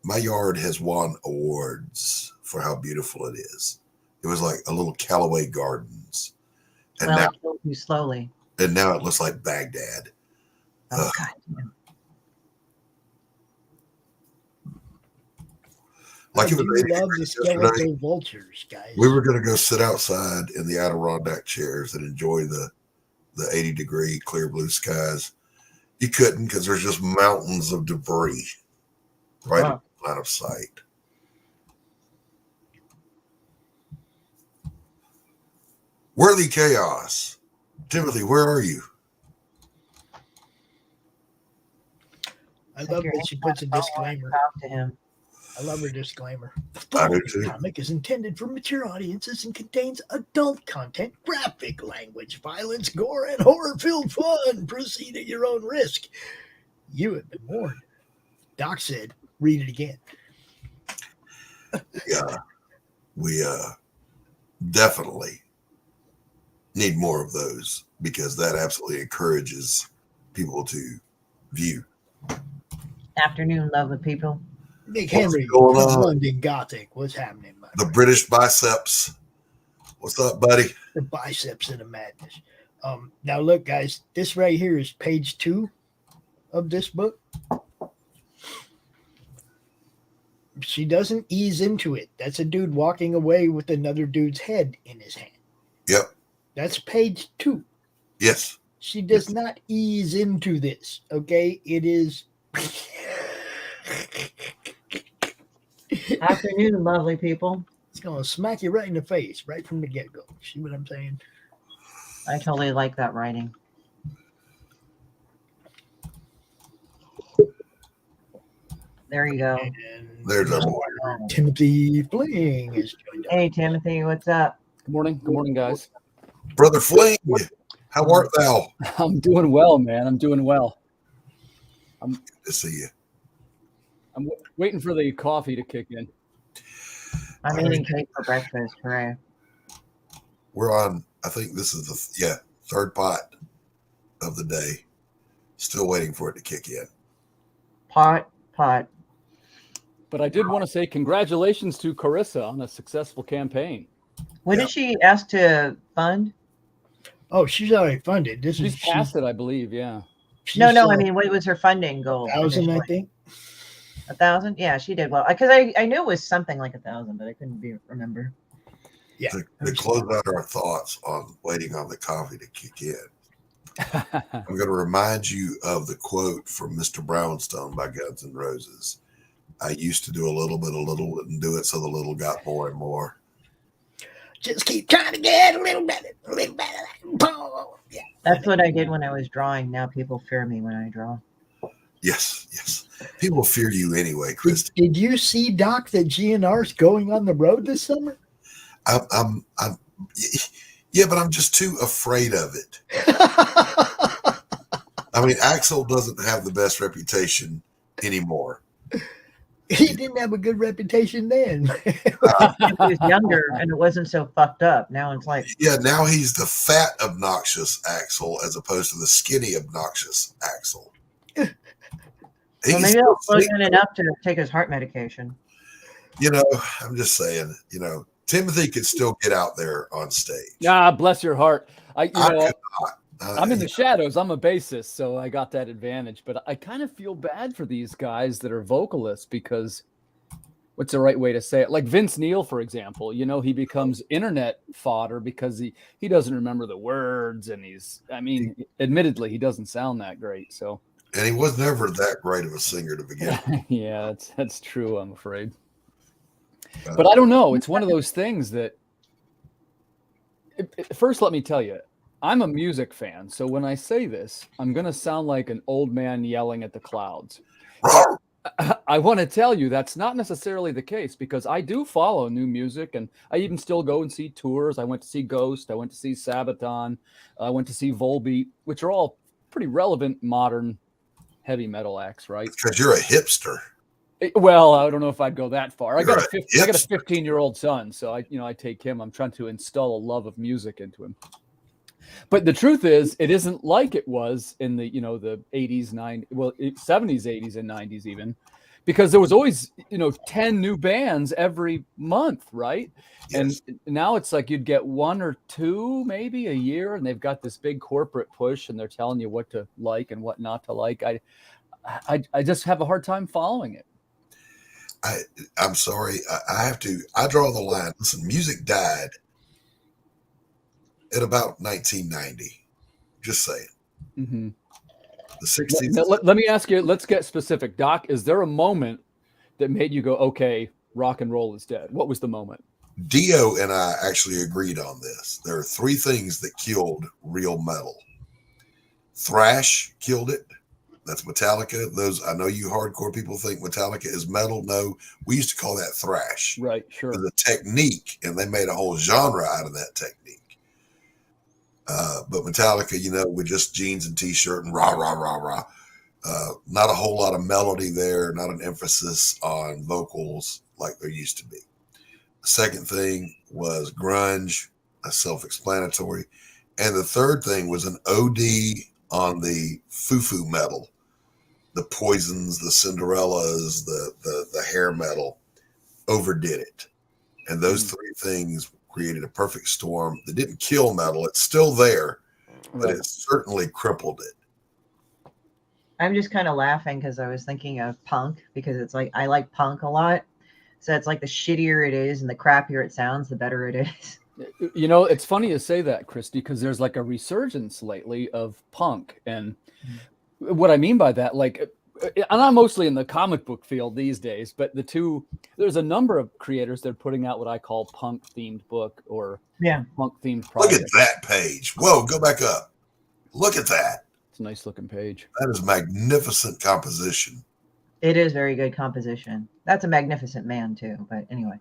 My yard has won awards for how beautiful it is. It was like a little Callaway Gardens. And well, now, it killed you slowly. And now it looks like Baghdad. Oh, God damn. Like it was 80 love degrees the yesterday. vultures, guys. We were going to go sit outside in the Adirondack chairs and enjoy the 80-degree clear blue skies. You couldn't because there's just mountains of debris right in the line of sight. Worthy chaos. Timothy, where are you? I love that she puts a disclaimer. Talk to him. I love her disclaimer. The I do following too. comic is intended for mature audiences and contains adult content, graphic language, violence, gore, and horror-filled fun. Proceed at your own risk. You have been warned. Doc said, read it again. Yeah, we definitely need more of those because that absolutely encourages people to view. Afternoon, lovely people. Nick What's Henry going from on? London Gothic. What's happening, my The friend? British biceps. What's up, buddy? The biceps of the madness. Now look, guys, this right here is page 2 of this book. She doesn't ease into it. That's a dude walking away with another dude's head in his hand. Yep. That's page 2. Yes. She does not ease into this. Okay, it is. Afternoon, lovely people. It's gonna smack you right in the face, right from the get-go. See what I'm saying? I totally like that writing. There you go. And There's our boy. Timothy Fling is joined us. Hey, Timothy, what's up? Good morning. Good morning, guys. Brother Fling, how art thou? I'm doing well, man. I'm doing well. Good to see you. I'm waiting for the coffee to kick in. I'm eating cake for breakfast. Hooray. We're on, I think this is the third pot of the day. Still waiting for it to kick in. Pot. But I did want to say congratulations to Corissa on a successful campaign. What did she ask to fund? Oh, she's already funded. She's passed it, I believe. Yeah. No. I mean, what was her funding goal? 1,000, I think. 1,000? Yeah, she did well. Because I knew it was something like 1,000, but I couldn't remember. Yeah. To close out our thoughts on waiting on the coffee to kick in, I'm going to remind you of the quote from Mr. Brownstone by Guns N' Roses. I used to do a little, but a little wouldn't do it, so the little got more and more. Just keep trying to get a little better, a little better. Yeah. That's what I did when I was drawing. Now people fear me when I draw. Yes. People fear you anyway, Christie. Did you see, Doc, that GNR's going on the road this summer? I'm yeah, but I'm just too afraid of it. I mean, Axel doesn't have the best reputation anymore. He didn't have a good reputation then. He was younger and it wasn't so fucked up. Now it's like, Yeah, now he's the fat, obnoxious Axel as opposed to the skinny, obnoxious Axel. well, maybe I'll slow down enough to take his heart medication. You know, I'm just saying, you know, Timothy could still get out there on stage. Ah, bless your heart. I could not. I'm in the shadows. I'm a bassist, so I got that advantage. But I kind of feel bad for these guys that are vocalists because what's the right way to say it? Like Vince Neil, for example, you know, he becomes internet fodder because he doesn't remember the words. And admittedly, he doesn't sound that great. So, and he was never that great of a singer to begin with. Yeah, that's true, I'm afraid. But I don't know. It's one of those things that first, let me tell you, I'm a music fan, so when I say this, I'm going to sound like an old man yelling at the clouds. I want to tell you that's not necessarily the case because I do follow new music, and I even still go and see tours. I went to see Ghost. I went to see Sabaton. I went to see Volbeat, which are all pretty relevant modern heavy metal acts, right? Because you're a hipster. Well, I don't know if I'd go that far. I got a 15-year-old son, so I take him. I'm trying to install a love of music into him. But the truth is, it isn't like it was in the, the 80s, 90s, 70s, 80s, and 90s even, because there was always, 10 new bands every month, right? Yes. And now it's like you'd get one or two maybe a year, and they've got this big corporate push, and they're telling you what to like and what not to like. I just have a hard time following it. I'm sorry. I draw the line. Listen, music died at about 1990. Just saying. Mm-hmm. The 60s. Let me ask you, let's get specific. Doc, is there a moment that made you go, okay, rock and roll is dead? What was the moment? Dio and I actually agreed on this. There are three things that killed real metal. Thrash killed it. That's Metallica. I know you hardcore people think Metallica is metal. No, we used to call that thrash. Right, sure. The technique, and they made a whole genre out of that technique. But Metallica, with just jeans and t-shirt and rah, rah, rah, rah. Not a whole lot of melody there, not an emphasis on vocals like there used to be. The second thing was grunge, that's self-explanatory. And the third thing was an OD on the foo-foo metal, the Poisons, the Cinderellas, the hair metal, overdid it. And those three things created a perfect storm that didn't kill metal. It's still there, but it certainly crippled it. I'm just kind of laughing because I was thinking of punk because it's like I like punk a lot. So it's like the shittier it is and the crappier it sounds, the better it is. It's funny you say that, Christie, because there's like a resurgence lately of punk. And what I mean by that, and I'm mostly in the comic book field these days, but there's a number of creators that are putting out what I call punk themed book or punk themed project. Look at that page. Whoa, go back up. Look at that. It's a nice looking page. That is magnificent composition. It is very good composition. That's a magnificent man too, but anyway.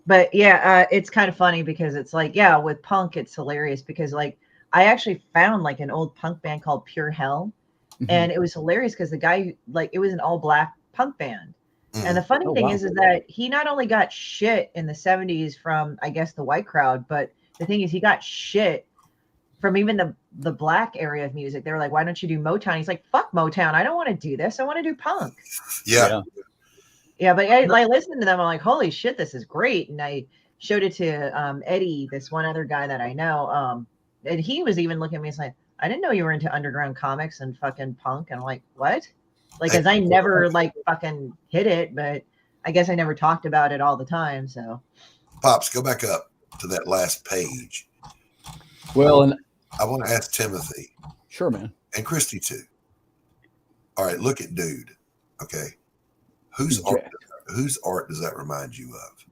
But yeah, it's kind of funny because it's like, with punk, it's hilarious because I actually found an old punk band called Pure Hell. Mm-hmm. And it was hilarious because the guy, it was an all black punk band. Mm-hmm. And the funny thing is that he not only got shit in the 70s from, I guess, the white crowd, but the thing is he got shit from even the black area of music. They were like, why don't you do Motown? He's like, fuck Motown. I don't want to do this. I want to do punk. Yeah. Yeah, but I listened to them. I'm like, holy shit, this is great. And I showed it to Eddie, this one other guy that I know. And he was even looking at me and saying, I didn't know you were into underground comics and fucking punk. And I'm like, what? Because I never fucking hit it, but I guess I never talked about it all the time. So, Pops, go back up to that last page. Well, and I want to ask Timothy. Sure, man. And Christie too. All right, look at dude. Okay. Whose art does that remind you of?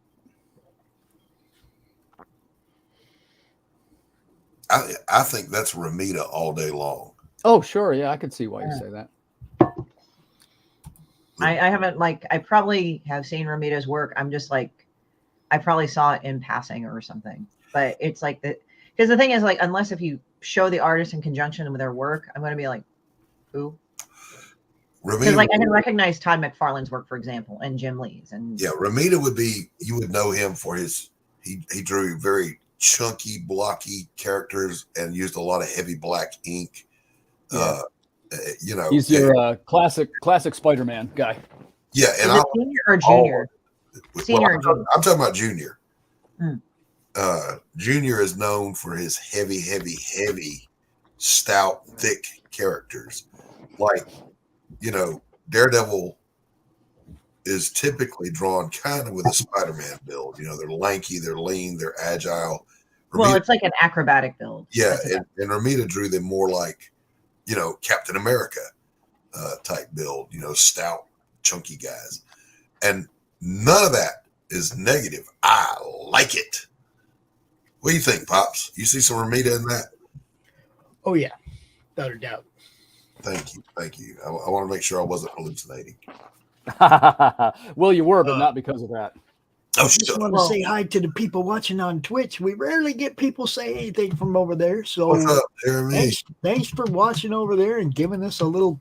I think that's Ramita all day long. Oh, sure. Yeah, I could see why you say that. I haven't I probably have seen Ramita's work. I'm just I probably saw it in passing or something. But it's because the thing is unless if you show the artist in conjunction with their work, I'm going to be like, who? Because I can recognize Todd McFarlane's work, for example, and Jim Lee's. And yeah, Ramita would be, you would know him for he drew very chunky, blocky characters and used a lot of heavy black ink. Yeah. He's your classic Spider-Man guy. Yeah, and is it senior or junior? Senior or junior? I'm talking about Junior. Hmm. Junior is known for his heavy, stout, thick characters. Daredevil is typically drawn kind of with a Spider-Man build. They're lanky, they're lean, they're agile. Well, it's like an acrobatic build. Yeah, and Ramita drew them more like, Captain America type build, stout, chunky guys. And none of that is negative. I like it. What do you think, Pops? You see some Ramita in that? Oh, yeah. Without a doubt. Thank you. I want to make sure I wasn't hallucinating. Well, you were, but not because of that. I just want to say hi to the people watching on Twitch. We rarely get people say anything from over there. So what's up, Jeremy? Thanks for watching over there and giving us a little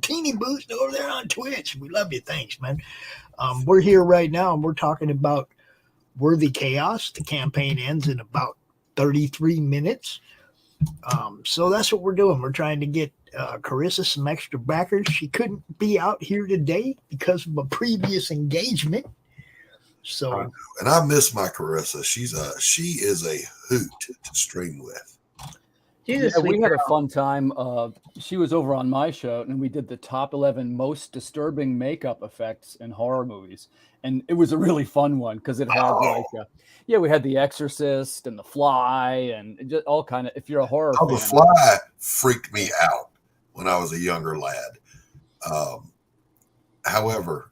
teeny boost over there on Twitch. We love you. Thanks, man. We're here right now and we're talking about Worthy Chaos. The campaign ends in about 33 minutes. So that's what we're doing. We're trying to get Corissa some extra backers. She couldn't be out here today because of a previous engagement. So, and I miss my Corissa. She is a hoot to stream with. We had a fun time. She was over on my show, and we did the top 11 most disturbing makeup effects in horror movies, and it was a really fun one because it had we had The Exorcist and The Fly and just all kind of. If you're a horror fan, The Fly freaked me out when I was a younger lad. However,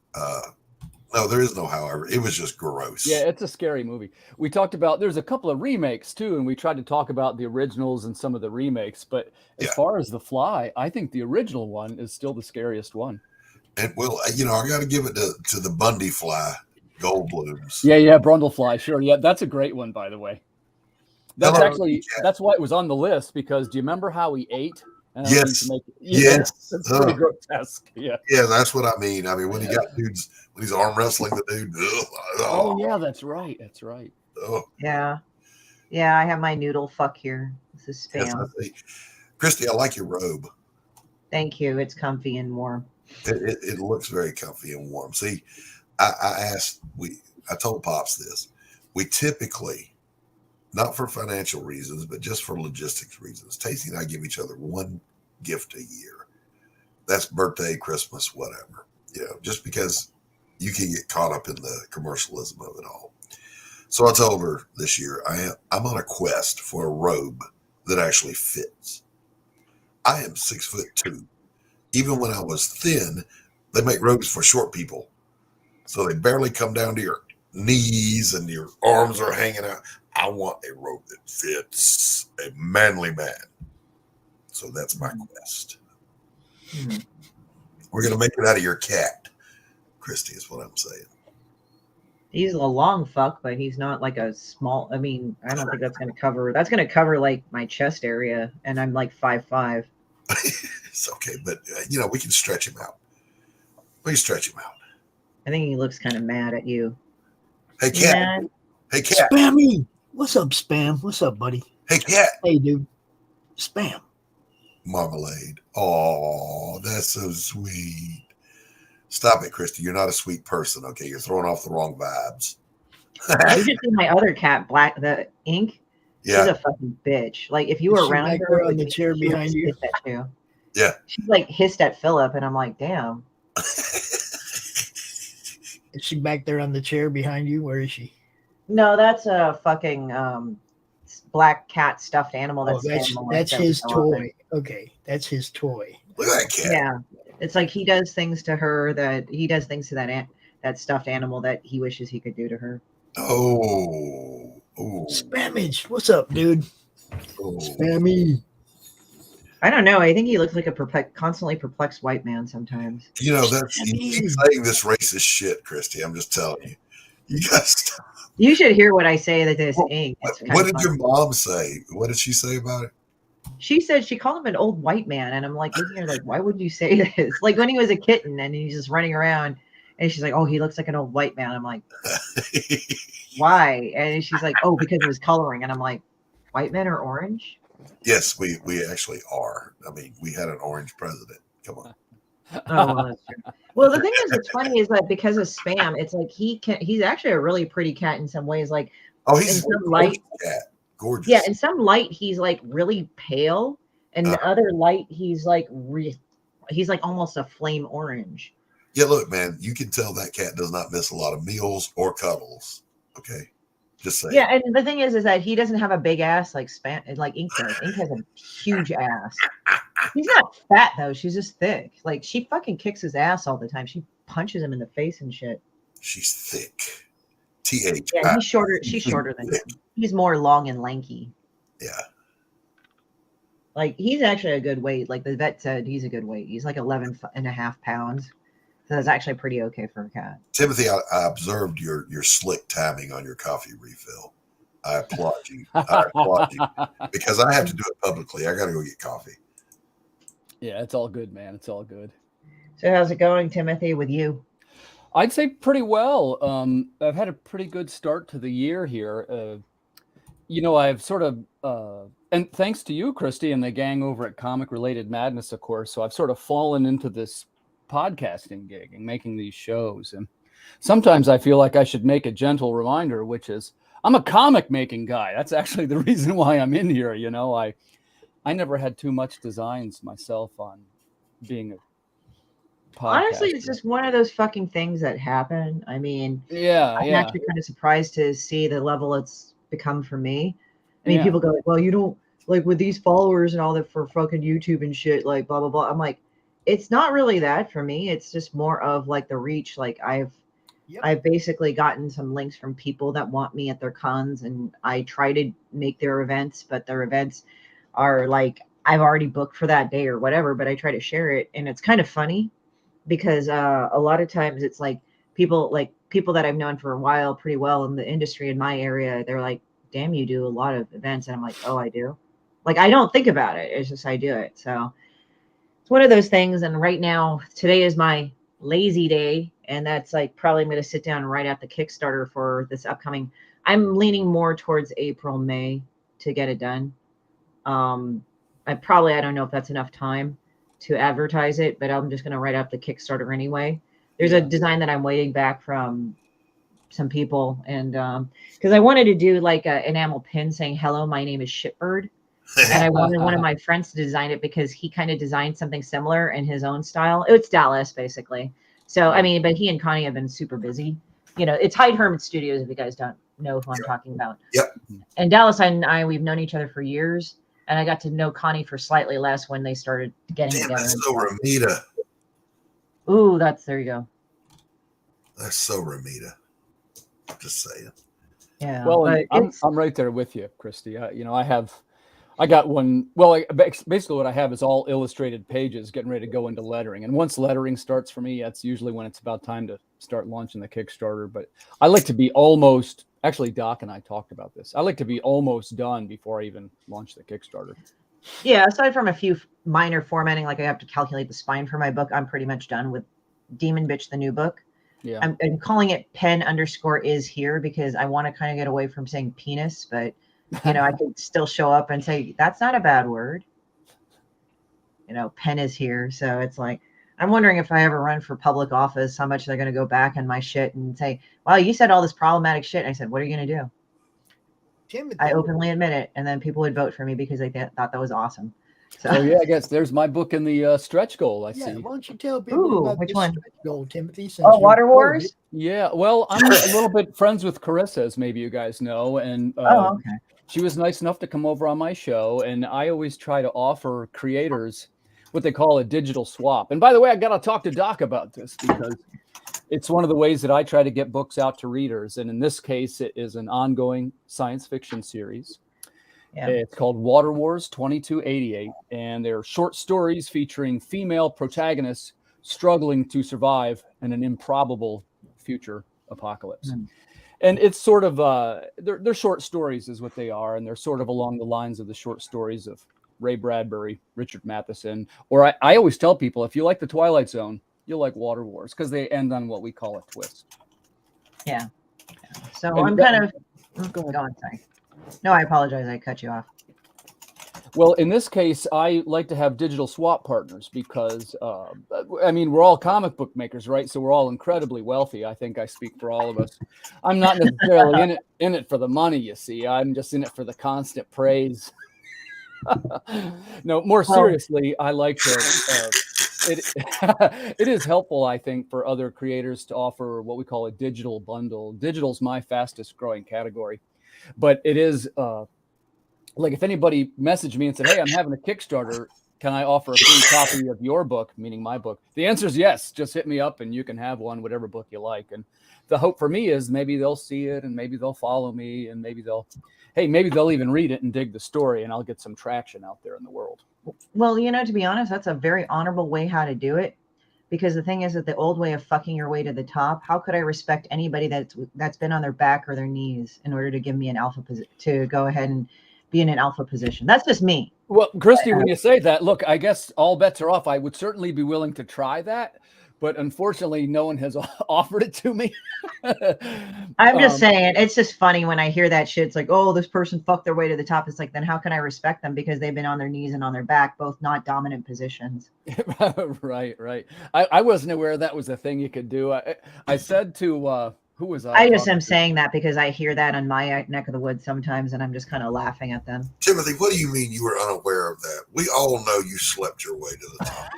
no, there is no however. It was just gross. Yeah, it's a scary movie. We talked about there's a couple of remakes too, and we tried to talk about the originals and some of the remakes. But as far as The Fly, I think the original one is still the scariest one. And well, I got to give it to the Bundy Fly, Goldblum's. Yeah, Brundlefly, sure. Yeah, that's a great one, by the way. That's why it was on the list, because do you remember how he ate? Yes. It's pretty grotesque. Yeah. Yeah, that's what I mean. I mean, when he got dudes, when he's arm wrestling the dude. Oh yeah, that's right. Oh. Yeah. I have my noodle fuck here. This is spam. Yes, Christy, I like your robe. Thank you. It's comfy and warm. It looks very comfy and warm. See, I told Pops this. We typically, not for financial reasons, but just for logistics reasons, Tasty and I give each other one gift a year. That's birthday, Christmas, whatever. Just because you can get caught up in the commercialism of it all. So I told her this year, I'm on a quest for a robe that actually fits. I am 6'2". Even when I was thin, they make robes for short people. So they barely come down to your knees and your arms are hanging out. I want a robe that fits a manly man. So that's my quest. Mm-hmm. We're going to make it out of your cat, Christy, is what I'm saying. He's a long fuck, but he's not like a small. I mean, I don't think that's going to cover. That's going to cover like my chest area, and I'm like 5'5". It's okay, but we can stretch him out. We can stretch him out. I think he looks kind of mad at you. Hey, cat. Mad? Hey, cat. Spammy. What's up, Spam? What's up, buddy? Hey, cat. Hey, dude. Spam. Marmalade. Oh, that's so sweet. Stop it, Christy. You're not a sweet person, okay? You're throwing off the wrong vibes. You should see my other cat, Black, the ink. Yeah. She's a fucking bitch. Like, if you were around her on the chair behind you. Yeah. She's like hissed at Philip, and I'm like, damn. Is she back there on the chair behind you? Where is she? No, that's a fucking black cat stuffed animal. That's his toy. Okay, that's his toy. Look at that cat. Yeah, it's like he does things to her that stuffed animal that he wishes he could do to her. Oh, Ooh. Spammage. What's up, dude? Ooh. Spammy. I don't know. I think he looks like a constantly perplexed white man sometimes. You know, you keep saying this racist shit, Christy. I'm just telling you. You got to stop. You should hear what I say that this ink. What did your mom say? What did she say about it? She said she called him an old white man, and I'm like, looking at her like, why would you say this? Like when he was a kitten and he's just running around, and she's like, oh, he looks like an old white man. I'm like, why? And she's like, oh, because of his coloring. And I'm like, white men are orange? Yes, we actually are. I mean, we had an orange president. Come on. Oh, well, that's true. Well, the thing is, what's funny is that because of spam, it's like he's actually a really pretty cat in some ways. Like, he's a gorgeous cat. Gorgeous. Yeah, in some light he's like really pale, and the other light he's like he's like almost a flame orange. Yeah, look, man, you can tell that cat does not miss a lot of meals or cuddles. Okay, just saying. Yeah, and the thing is that he doesn't have a big ass like Ink does. Ink has a huge ass. He's not fat though; she's just thick. Like she fucking kicks his ass all the time. She punches him in the face and shit. She's thick. TH. Yeah, he's shorter. She's shorter than him. He's more long and lanky. Yeah. Like he's actually a good weight. Like the vet said, he's a good weight. He's like 11.5 pounds. So that's actually pretty okay for a cat. Timothy, I observed your slick timing on your coffee refill. I applaud you. I applaud you because I have to do it publicly. I got to go get coffee. Yeah, it's all good, man. It's all good. So how's it going, Timothy, with you? I'd say pretty well. I've had a pretty good start to the year here. I've sort of, and thanks to you, Christy, and the gang over at Comic Related Madness, of course. So I've sort of fallen into this podcasting gig and making these shows. And sometimes I feel like I should make a gentle reminder, which is I'm a comic making guy. That's actually the reason why I'm in here. I never had too much designs myself on being a podcaster. Honestly, it's just one of those fucking things that happen. I mean, I'm actually kind of surprised to see the level it's become for me. I mean, people go like, well, you don't like with these followers and all that for fucking YouTube and shit, like blah, blah, blah. I'm like, it's not really that for me. It's just more of like the reach. Like I've basically gotten some links from people that want me at their cons, and I try to make their events, but their events are like, I've already booked for that day or whatever, but I try to share it. And it's kind of funny because a lot of times it's like people that I've known for a while pretty well in the industry in my area, they're like, damn, you do a lot of events. And I'm like, oh, I do. Like, I don't think about it. It's just, I do it. So it's one of those things. And right now, today is my lazy day. And that's like, probably I'm going to sit down and write out the Kickstarter for this upcoming, I'm leaning more towards April, May to get it done. I don't know if that's enough time to advertise it, but I'm just going to write up the Kickstarter anyway. There's a design that I'm waiting back from some people, and because I wanted to do like an enamel pin saying, hello, my name is Shitbird. And I wanted one of my friends to design it because he kind of designed something similar in his own style. It's Dallas, basically. So, I mean, but he and Connie have been super busy. It's Hyde Hermit Studios, if you guys don't know who I'm talking about. Yep. And Dallas and I, we've known each other for years. And I got to know Connie for slightly less when they started getting together. That's so Ramita. Ooh, there you go. That's so Ramita. I'm just saying. Yeah. Well, I'm right there with you, Christy. I got one. Well, basically what I have is all illustrated pages getting ready to go into lettering. And once lettering starts for me, that's usually when it's about time to start launching the Kickstarter. But I like to be actually, Doc and I talked about this. I like to be almost done before I even launch the Kickstarter. Yeah, aside from a few minor formatting, like I have to calculate the spine for my book, I'm pretty much done with Demon Bitch, the new book. Yeah. I'm calling it pen_is here because I want to kind of get away from saying penis, but I could still show up and say, that's not a bad word. Pen is here. So it's like, I'm wondering if I ever run for public office, how much they're going to go back on my shit and say, wow, you said all this problematic shit. And I said, what are you going to do? Timothy. I openly admit it. And then people would vote for me because they thought that was awesome. So I guess there's my book in the stretch goal. I see. Why don't you tell people about which this one? stretch goal, Timothy? Water Wars? Yeah. Well, I'm a little bit friends with Corissa, as maybe you guys know. And okay. She was nice enough to come over on my show. And I always try to offer creators what they call a digital swap. And by the way, I got to talk to Doc about this because It's one of the ways that I try to get books out to readers. And in this case, it is an ongoing science fiction series. Yeah. It's called Water Wars 2288. And they're short stories featuring female protagonists struggling to survive in an improbable future apocalypse. And it's sort of, they're short stories is what they are. And they're sort of along the lines of the short stories of Ray Bradbury, Richard Matheson. Or I always tell people, if you like The Twilight Zone, you'll like Water Wars, because they end on what we call a twist. Yeah. So And I'm kind of, go on, sorry. No, I apologize. I cut you off. Well, in this case, I like to have digital swap partners because, I mean, we're all comic book makers, right? So we're all incredibly wealthy. I think I speak for all of us. I'm not necessarily in it for the money, you see. I'm just in it for the constant praise. No, more seriously, I like to. It is helpful, I think, for other creators to offer what we call a digital bundle. Digital is my fastest growing category, but it is like if anybody messaged me and said, "Hey, I'm having a Kickstarter. Can I offer a free copy of your book?" Meaning my book. The answer is yes. Just hit me up and you can have one, whatever book you like. And the hope for me is maybe they'll see it and maybe they'll follow me and maybe they'll even read it and dig the story and I'll get some traction out there in the world. Well, you know, to be honest, that's a very honorable way how to do it, because the thing is that the old way of fucking your way to the top, how could I respect anybody that's been on their back or their knees in order to give me an alpha to go ahead and be in an alpha position? That's just me. Well, Christie, when you say that, look, I guess all bets are off. I would certainly be willing to try that, but unfortunately, no one has offered it to me. I'm just saying, it's just funny when I hear that shit. It's like, oh, this person fucked their way to the top. It's like, then how can I respect them? Because they've been on their knees and on their back, both not dominant positions. Right. I wasn't aware that was a thing you could do. I said to, who was I? I just am saying that because I hear that on my neck of the woods sometimes, and I'm just kind of laughing at them. Timothy, what do you mean you were unaware of that? We all know you slept your way to the top.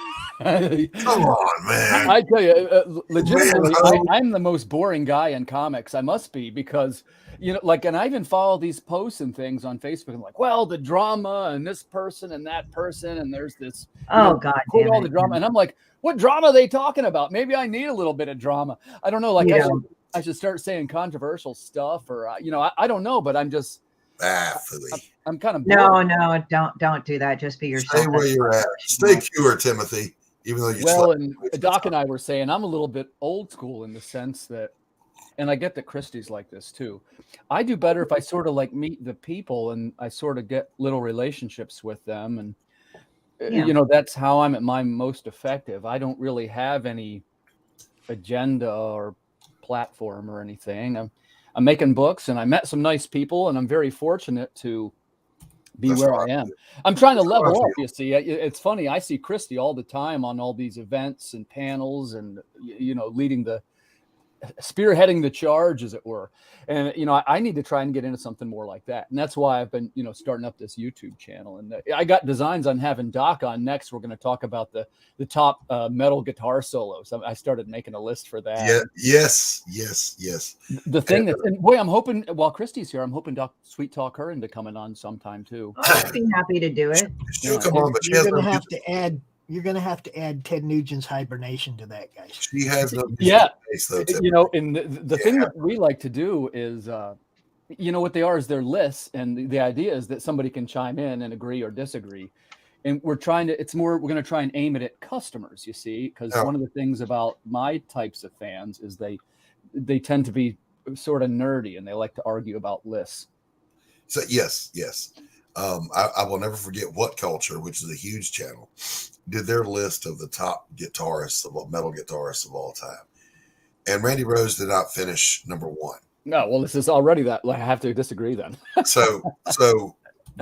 Come on, man. I tell you, legitimately, I'm the most boring guy in comics. I must be, because, you know, like, and I even follow these posts and things on Facebook. I'm like, well, the drama and this person and that person, and there's this. God, quote all the drama, and I'm like, what drama are they talking about? Maybe I need a little bit of drama. I don't know. Like, I should start saying controversial stuff, or I don't know, but I'm just. I'm kind of bored. No, don't do that. Just be yourself. Stay where you're at. Stay pure, Timothy. Even though you. Well, and Doc and I were saying I'm a little bit old school in the sense that, and I get that Christie's like this too. I do better if I sort of like meet the people and I sort of get little relationships with them, and that's how I'm at my most effective. I don't really have any agenda or platform or anything. I'm making books and I met some nice people and I'm very fortunate to be where I am. I'm trying to level up, you see. It's funny, I see Christie all the time on all these events and panels and spearheading the charge, as it were. And I need to try and get into something more like that. And that's why I've been starting up this YouTube channel. And I got designs on having Doc on next. We're going to talk about the top metal guitar solos. I started making a list for that. Yeah. Yes. The thing and boy, I'm hoping while Christie's here, I'm hoping Doc Sweet talk her into coming on sometime too. I'd be happy to do it. She'll come on, but you're going to have to add Ted Nugent's hibernation to that, guys. She has no face, though, and the thing that we like to do is, what they are is their lists, and the idea is that somebody can chime in and agree or disagree. And we're going to try and aim it at customers, you see, because one of the things about my types of fans is they tend to be sort of nerdy and they like to argue about lists. So yes. I will never forget What Culture, which is a huge channel, did their list of the top metal guitarists of all time. And Randy Rhoads did not finish number one. No, well, this is already that. I have to disagree then. So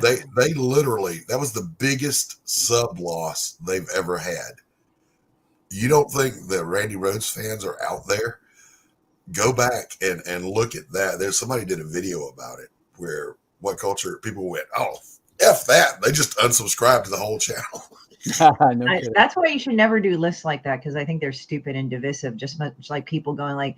they literally, that was the biggest sub loss they've ever had. You don't think that Randy Rhoads fans are out there? Go back and look at that. There's somebody did a video about it where What Culture people went, oh, F that. They just unsubscribed to the whole channel. That's why you should never do lists like that, because I think they're stupid and divisive, just much like people going like,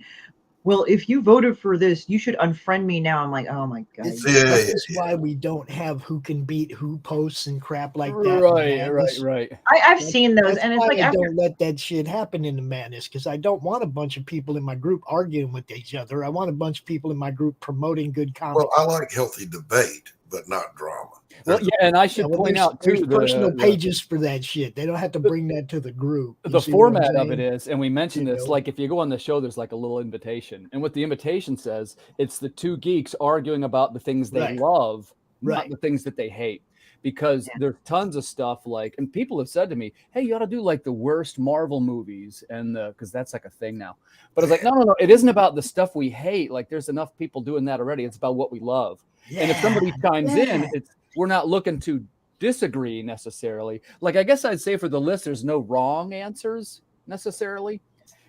well, if you voted for this, you should unfriend me now. I'm like, oh my God. That's why we don't have who can beat who posts and crap like that. Right. I've seen those, and it's why like I don't let that shit happen in the madness, because I don't want a bunch of people in my group arguing with each other. I want a bunch of people in my group promoting good comedy. Well, I like healthy debate, but not drama. Well, yeah, and I should point out too, there's personal pages for that shit. They don't have to bring that to the group. The format of it is, and we mentioned this, like if you go on the show, there's like a little invitation, and what the invitation says, it's the two geeks arguing about the things they love, not the things that they hate. Because there's tons of stuff like, and people have said to me, hey, you ought to do like the worst Marvel movies, and because that's like a thing now. But it's like, no, it isn't about the stuff we hate. Like there's enough people doing that already. It's about what we love. And if somebody chimes in, we're not looking to disagree necessarily. Like I guess I'd say for the list, there's no wrong answers necessarily,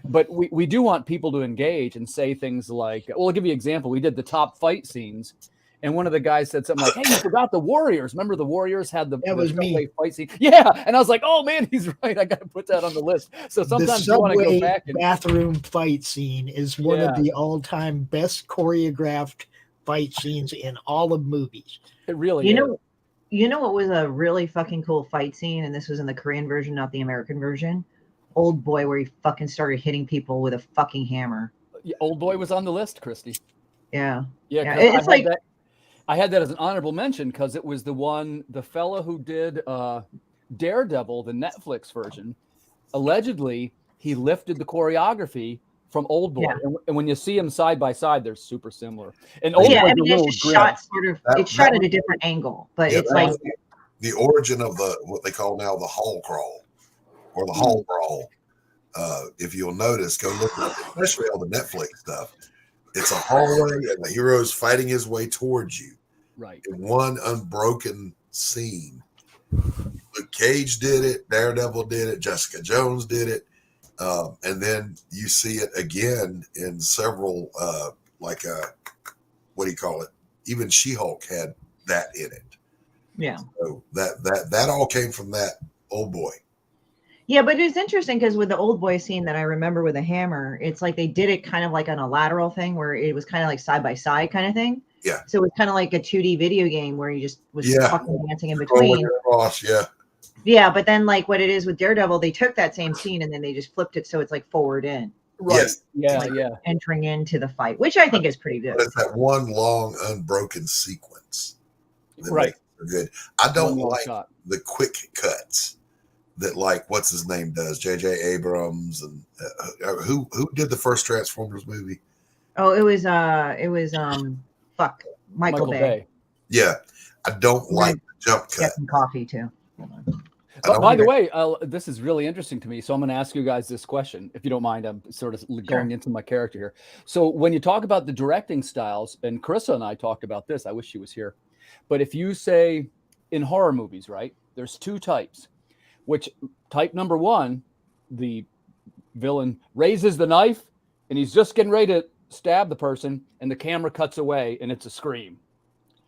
but we do want people to engage and say things like, well, I'll give you an example. We did the top fight scenes, and one of the guys said something like, hey, you forgot the Warriors. Remember the Warriors had the fight scene? Yeah. And I was like, oh man, he's right. I got to put that on the list. So sometimes you want to go back and bathroom fight scene is one of the all-time best choreographed fight scenes in all of movies. It really is. You know what was a really fucking cool fight scene, and this was in the Korean version, not the American version? Old Boy, where he fucking started hitting people with a fucking hammer. Old Boy was on the list, Christy. Yeah. It's like I had that as an honorable mention because it was the fella who did Daredevil, the Netflix version. Allegedly, he lifted the choreography from Old Boy, and when you see them side by side, they're super similar. And Old Boy, it's just shot it's shot at a different angle, but it's like the origin of what they call now the hall crawl or the hall brawl. If you'll notice, go look at it, especially all the Netflix stuff. It's a hallway, and the hero's fighting his way towards you. Right. In one unbroken scene. Luke Cage did it. Daredevil did it. Jessica Jones did it. And then you see it again in several, what do you call it? Even She-Hulk had that in it. Yeah. So that all came from that Old Boy. Yeah, but it's interesting because with the Old Boy scene that I remember with a hammer, it's like they did it kind of like on a lateral thing where it was kind of like side by side kind of thing. Yeah. So it was kind of like a 2D video game where you just was fucking dancing in between. Yeah, but then like what it is with Daredevil, they took that same scene and then they just flipped it so it's like forward in. Right. Yes. Entering into the fight, which I think is pretty good. But it's that one long unbroken sequence. Right. Good. I don't like the quick cuts that like what's his name does, J.J. Abrams, and who did the first Transformers movie? Oh, it was Michael Bay. Yeah, I don't like the jump cut. Get some coffee too. By the way, this is really interesting to me. So I'm going to ask you guys this question, if you don't mind. I'm sort of going into my character here. So when you talk about the directing styles, and Corissa and I talked about this, I wish she was here. But if you say in horror movies, right, there's two types, which type number one, the villain raises the knife and he's just getting ready to stab the person and the camera cuts away and it's a scream.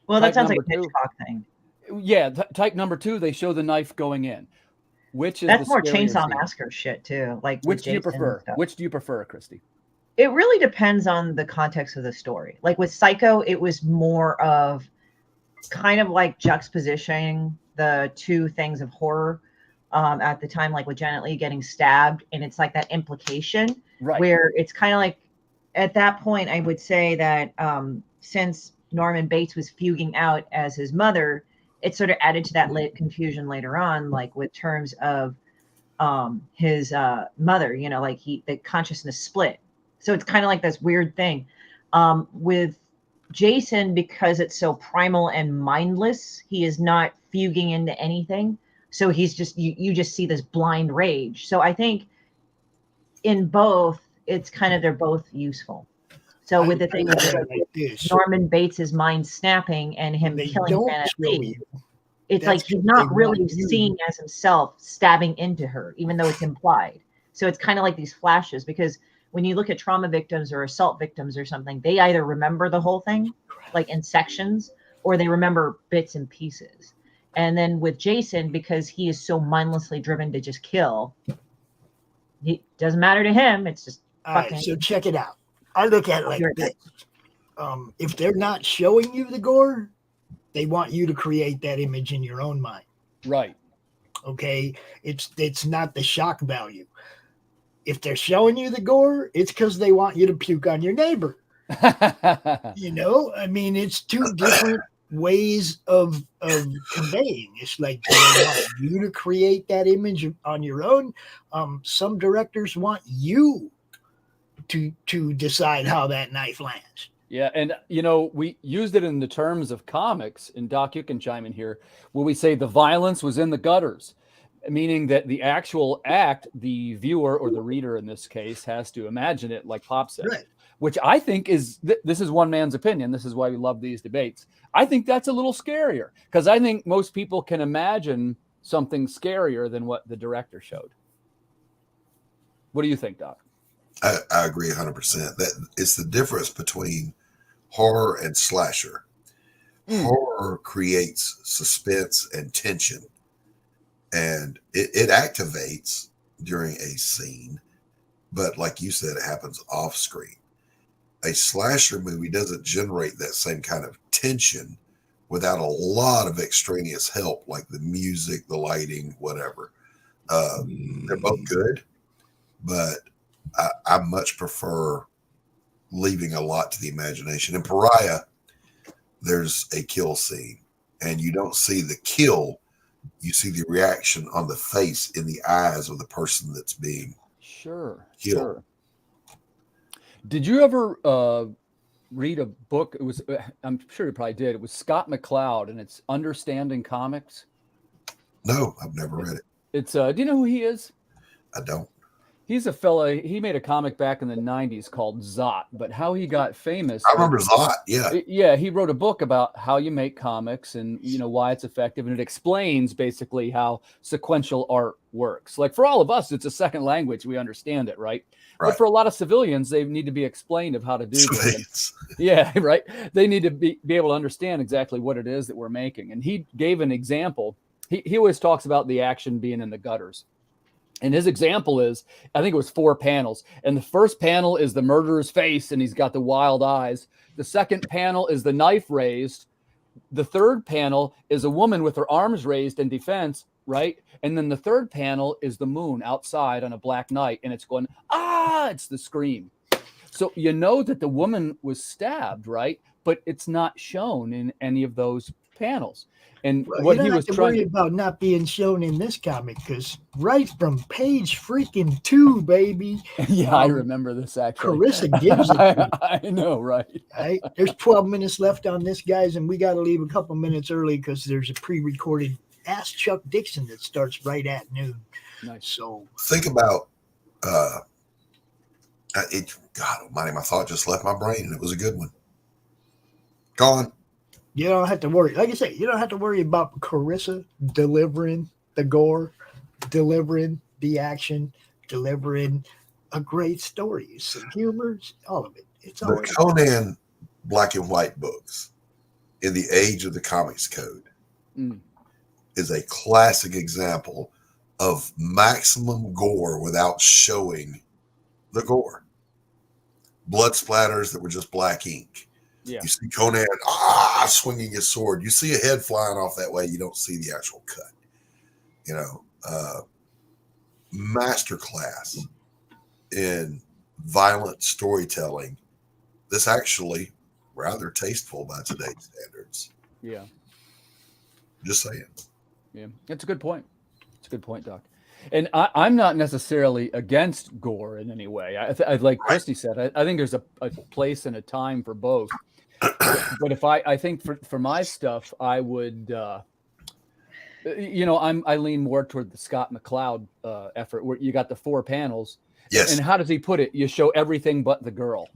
Well, that sounds like a Hitchcock thing. Yeah, type number two, they show the knife going in. Which is that's more Chainsaw Massacre shit too. Like which do you prefer? Which do you prefer, Christy? It really depends on the context of the story. Like with Psycho, it was more of kind of like juxtapositioning the two things of horror at the time, like with Janet Leigh getting stabbed, and it's like that implication where it's kind of like at that point, I would say that since Norman Bates was fuging out as his mother, it sort of added to that confusion later on, like with terms of his mother, you know, like the consciousness split. So it's kind of like this weird thing with Jason, because it's so primal and mindless, he is not fuging into anything. So he's just, you just see this blind rage. So I think in both, it's kind of, they're both useful. So with the thing with Norman Bates's mind snapping and him killing Janet Leigh, it's like he's not really seeing as himself stabbing into her, even though it's implied. So it's kind of like these flashes, because when you look at trauma victims or assault victims or something, they either remember the whole thing, like in sections, or they remember bits and pieces. And then with Jason, because he is so mindlessly driven to just kill, it doesn't matter to him. It's just fucking. Right, so check it out. I look at it like this. If they're not showing you the gore, they want you to create that image in your own mind. Right. Okay. It's not the shock value. If they're showing you the gore, it's because they want you to puke on your neighbor. You know, I mean, it's two different ways of conveying. It's like they want you to create that image on your own. Some directors want you to decide how that knife lands. Yeah, and you know, we used it in the terms of comics, and Doc, you can chime in here, where we say the violence was in the gutters, meaning that the actual act, the viewer or the reader in this case, has to imagine it, like Pop said. Right. Which I think is, this is one man's opinion. This is why we love these debates. I think that's a little scarier, because I think most people can imagine something scarier than what the director showed. What do you think, Doc? I agree 100%. That it's the difference between horror and slasher. Horror creates suspense and tension, and it activates during a scene, but like you said, it happens off screen. A slasher movie doesn't generate that same kind of tension without a lot of extraneous help, like the music, the lighting, whatever. They're both good, but I much prefer leaving a lot to the imagination. In Pariah, there's a kill scene, and you don't see the kill. You see the reaction on the face, in the eyes of the person that's being killed. Sure. Did you ever read a book? It was, I'm sure you probably did. It was Scott McCloud, and it's Understanding Comics. No, I've never read it. It's do you know who he is? I don't. He's a fella. He made a comic back in the 90s called Zot, but how he got famous. I remember Zot. Yeah. Yeah. He wrote a book about how you make comics and, you know, why it's effective. And it explains basically how sequential art works. Like for all of us, it's a second language. We understand it, right? But for a lot of civilians, they need to be explained of how to do this. Yeah, right. They need to be able to understand exactly what it is that we're making. And he gave an example. He always talks about the action being in the gutters. And his example is, I think it was 4 panels. And the first panel is the murderer's face, and he's got the wild eyes. The second panel is the knife raised. The third panel is a woman with her arms raised in defense, right? And then the third panel is the moon outside on a black night, and it's going, it's the scream. So you know that the woman was stabbed, right? But it's not shown in any of those panels. And what he was trying to about not being shown in this comic, because right from page freaking 2, baby. Yeah, I remember this actually. Corissa gives it. I know, right? Right. There's 12 minutes left on this, guys, and we got to leave a couple minutes early because there's a pre-recorded Ask Chuck Dixon that starts right at noon. Nice. So think about it. God Almighty, my thought just left my brain, and it was a good one. Gone. You don't have to worry. Like I say, you don't have to worry about Corissa delivering the gore, delivering the action, delivering a great story, some humor, all of it. It's all the Conan black and white books in the age of the Comics Code is a classic example of maximum gore without showing the gore. Blood splatters that were just black ink. Yeah. You see Conan swinging his sword. You see a head flying off that way. You don't see the actual cut. You know, masterclass in violent storytelling. This actually rather tasteful by today's standards. Yeah. Just saying. Yeah, it's a good point. It's a good point, Doc. And I'm not necessarily against gore in any way. I like Christie said, I think there's a place and a time for both. But if I think for my stuff, I would, you know, I lean more toward the Scott McCloud effort, where you got the 4 panels. Yes. And how does he put it? You show everything but the girl,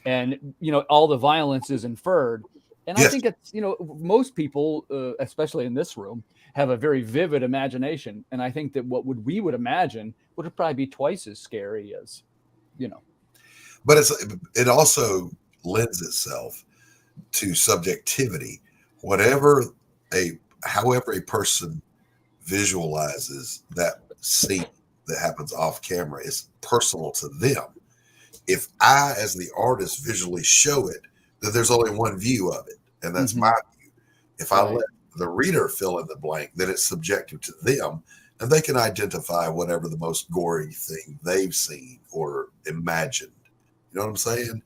and you know all the violence is inferred. And I think it's, you know, most people, especially in this room, have a very vivid imagination, and I think that what we would imagine would probably be twice as scary as, you know. But it also lends itself to subjectivity. However a person visualizes that scene that happens off camera is personal to them. if I, as the artist, visually show it, then there's only one view of it, and that's my view. If I let the reader fill in the blank, then it's subjective to them, and they can identify whatever the most gory thing they've seen or imagined. You know what I'm saying?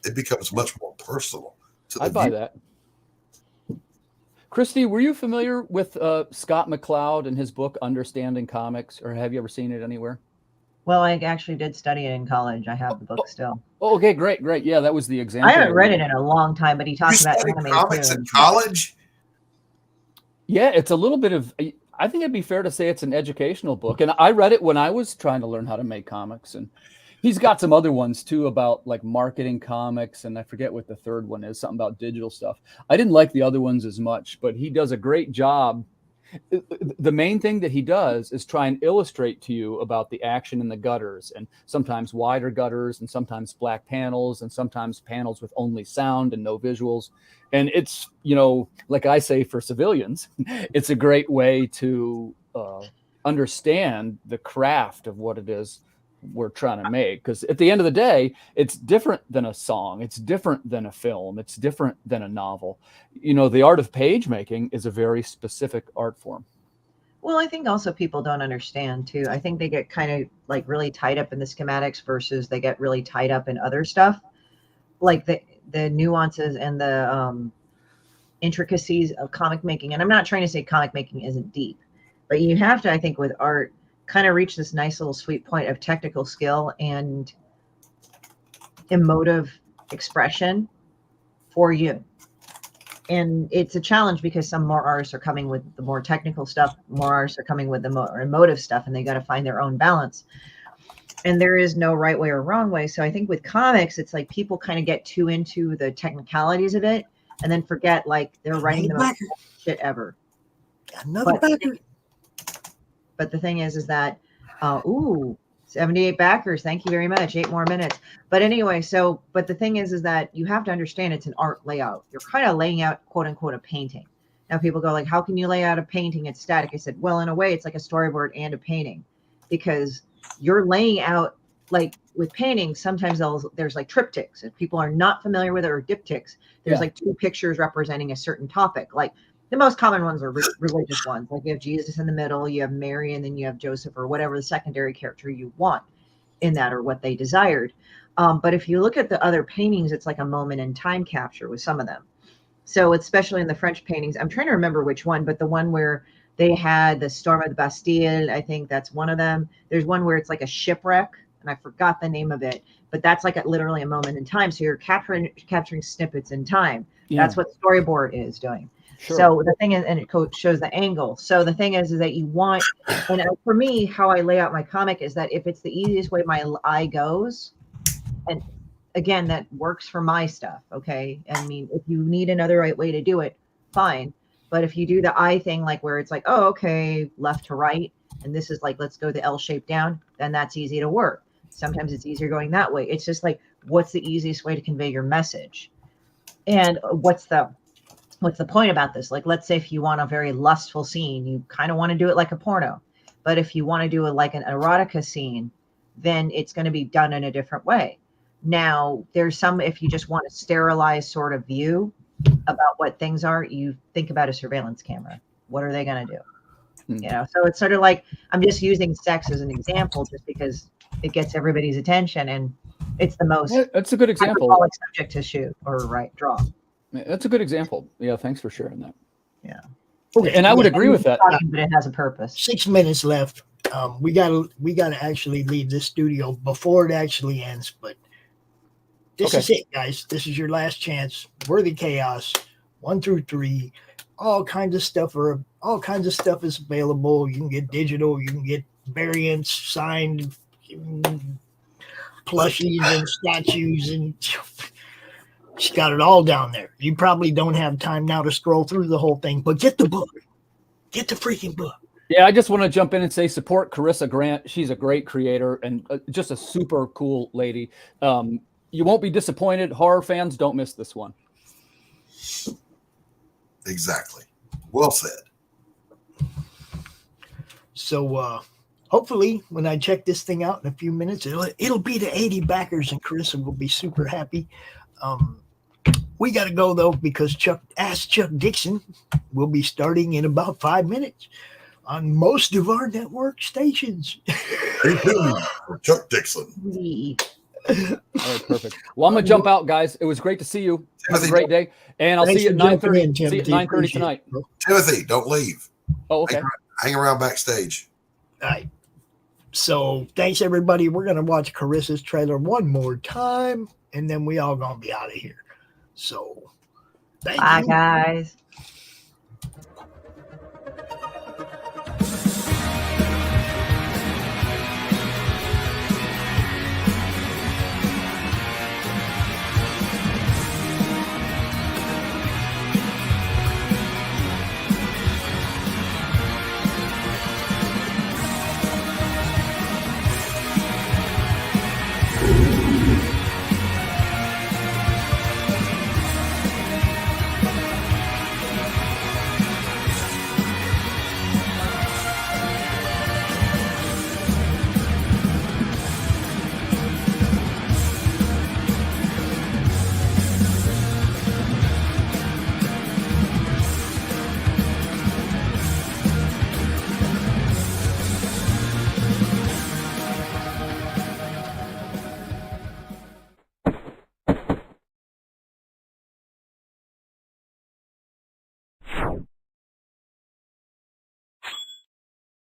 It becomes much more personal to the I buy that. Christie, were you familiar with Scott McCloud and his book Understanding Comics, or have you ever seen it anywhere? Well, I actually did study it in college. I have the book still. Oh, okay, great. Yeah, that was the example. I haven't read it in a long time, but he talks about anime comics in college. Yeah, it's a little bit of. I think it'd be fair to say it's an educational book, and I read it when I was trying to learn how to make comics. And he's got some other ones too about like marketing comics, and I forget what the third one is. Something about digital stuff. I didn't like the other ones as much, but he does a great job. The main thing that he does is try and illustrate to you about the action in the gutters, and sometimes wider gutters, and sometimes black panels, and sometimes panels with only sound and no visuals. And it's, like I say, for civilians, it's a great way to understand the craft of what it is we're trying to make. Because at the end of the day, it's different than a song. It's different than a film. It's different than a novel. The art of page making is a very specific art form. Well, I think also people don't understand too. I think they get kind of like really tied up in the schematics versus they get really tied up in other stuff, like the nuances and the intricacies of comic making. And I'm not trying to say comic making isn't deep, but you have to, I think, with art, kind of reach this nice little sweet point of technical skill and emotive expression for you. And it's a challenge because some more artists are coming with the more technical stuff, more artists are coming with the more emotive stuff, and they got to find their own balance. And there is no right way or wrong way. So I think with comics, it's like people kind of get too into the technicalities of it and then forget like they're writing the most shit ever. Another backer. But the thing is that, 78 backers. Thank you very much. 8 more minutes. But anyway, but the thing is that you have to understand it's an art layout. You're kind of laying out, quote unquote, a painting. Now people go like, how can you lay out a painting? It's static. I said, well, in a way, it's like a storyboard and a painting because you're laying out, like with paintings, sometimes there's like triptychs. If people are not familiar with it, or diptychs, there's like 2 pictures representing a certain topic. Like the most common ones are religious ones. Like you have Jesus in the middle, you have Mary, and then you have Joseph or whatever the secondary character you want in that or what they desired. But if you look at the other paintings, it's like a moment in time capture with some of them. So especially in the French paintings, I'm trying to remember which one, but the one where they had the storm of the Bastille, I think that's one of them. There's one where it's like a shipwreck, and I forgot the name of it, but that's like literally a moment in time. So you're capturing snippets in time. Yeah. That's what storyboard is doing. Sure. So the thing is, and it shows the angle. So the thing is that you want, and for me, how I lay out my comic is that if it's the easiest way my eye goes, and again, that works for my stuff. Okay. I mean, if you need another right way to do it, fine. But if you do the eye thing, like where it's like, oh, okay, left to right, and this is like, let's go the L shape down, then that's easy to work. Sometimes it's easier going that way. It's just like, what's the easiest way to convey your message? And what's the point about this? Like, let's say if you want a very lustful scene, you kind of want to do it like a porno. But if you want to do it like an erotica scene, then it's going to be done in a different way. Now, there's some, if you just want a sterilized sort of view about what things are, you think about a surveillance camera. What are they going to do? So it's sort of like, I'm just using sex as an example just because it gets everybody's attention and it's the most that's a good example subject to shoot or draw. That's a good example. Yeah, thanks for sharing that. Yeah. Okay. And I would agree with that. But it has a purpose. 6 minutes left. We gotta actually leave this studio before it actually ends, but this is it, guys. This is your last chance. Worthy Chaos, 1 through 3. All kinds of stuff is available. You can get digital, you can get variants, signed plushies and statues, and she's got it all down there. You probably don't have time now to scroll through the whole thing, but get the book. Get the freaking book. Yeah, I just want to jump in and say support Corissa Grant. She's a great creator and just a super cool lady. You won't be disappointed. Horror fans, don't miss this one. Exactly. Well said. So, hopefully when I check this thing out in a few minutes, it'll be to 80 backers, and Carissa will be super happy. We got to go though, because Ask Chuck Dixon will be starting in about 5 minutes on most of our network stations. Stay tuned for Chuck Dixon. All right, perfect. Well, I'm gonna jump out, guys. It was great to see you. Have a great day, and I'll see you at 9:30. See you at 9:30 tonight. Timothy, don't leave. Oh, okay. Hang around backstage. All right. So thanks everybody. We're gonna watch Carissa's trailer one more time, and then we all gonna be out of here. So thank Bye, you. guys.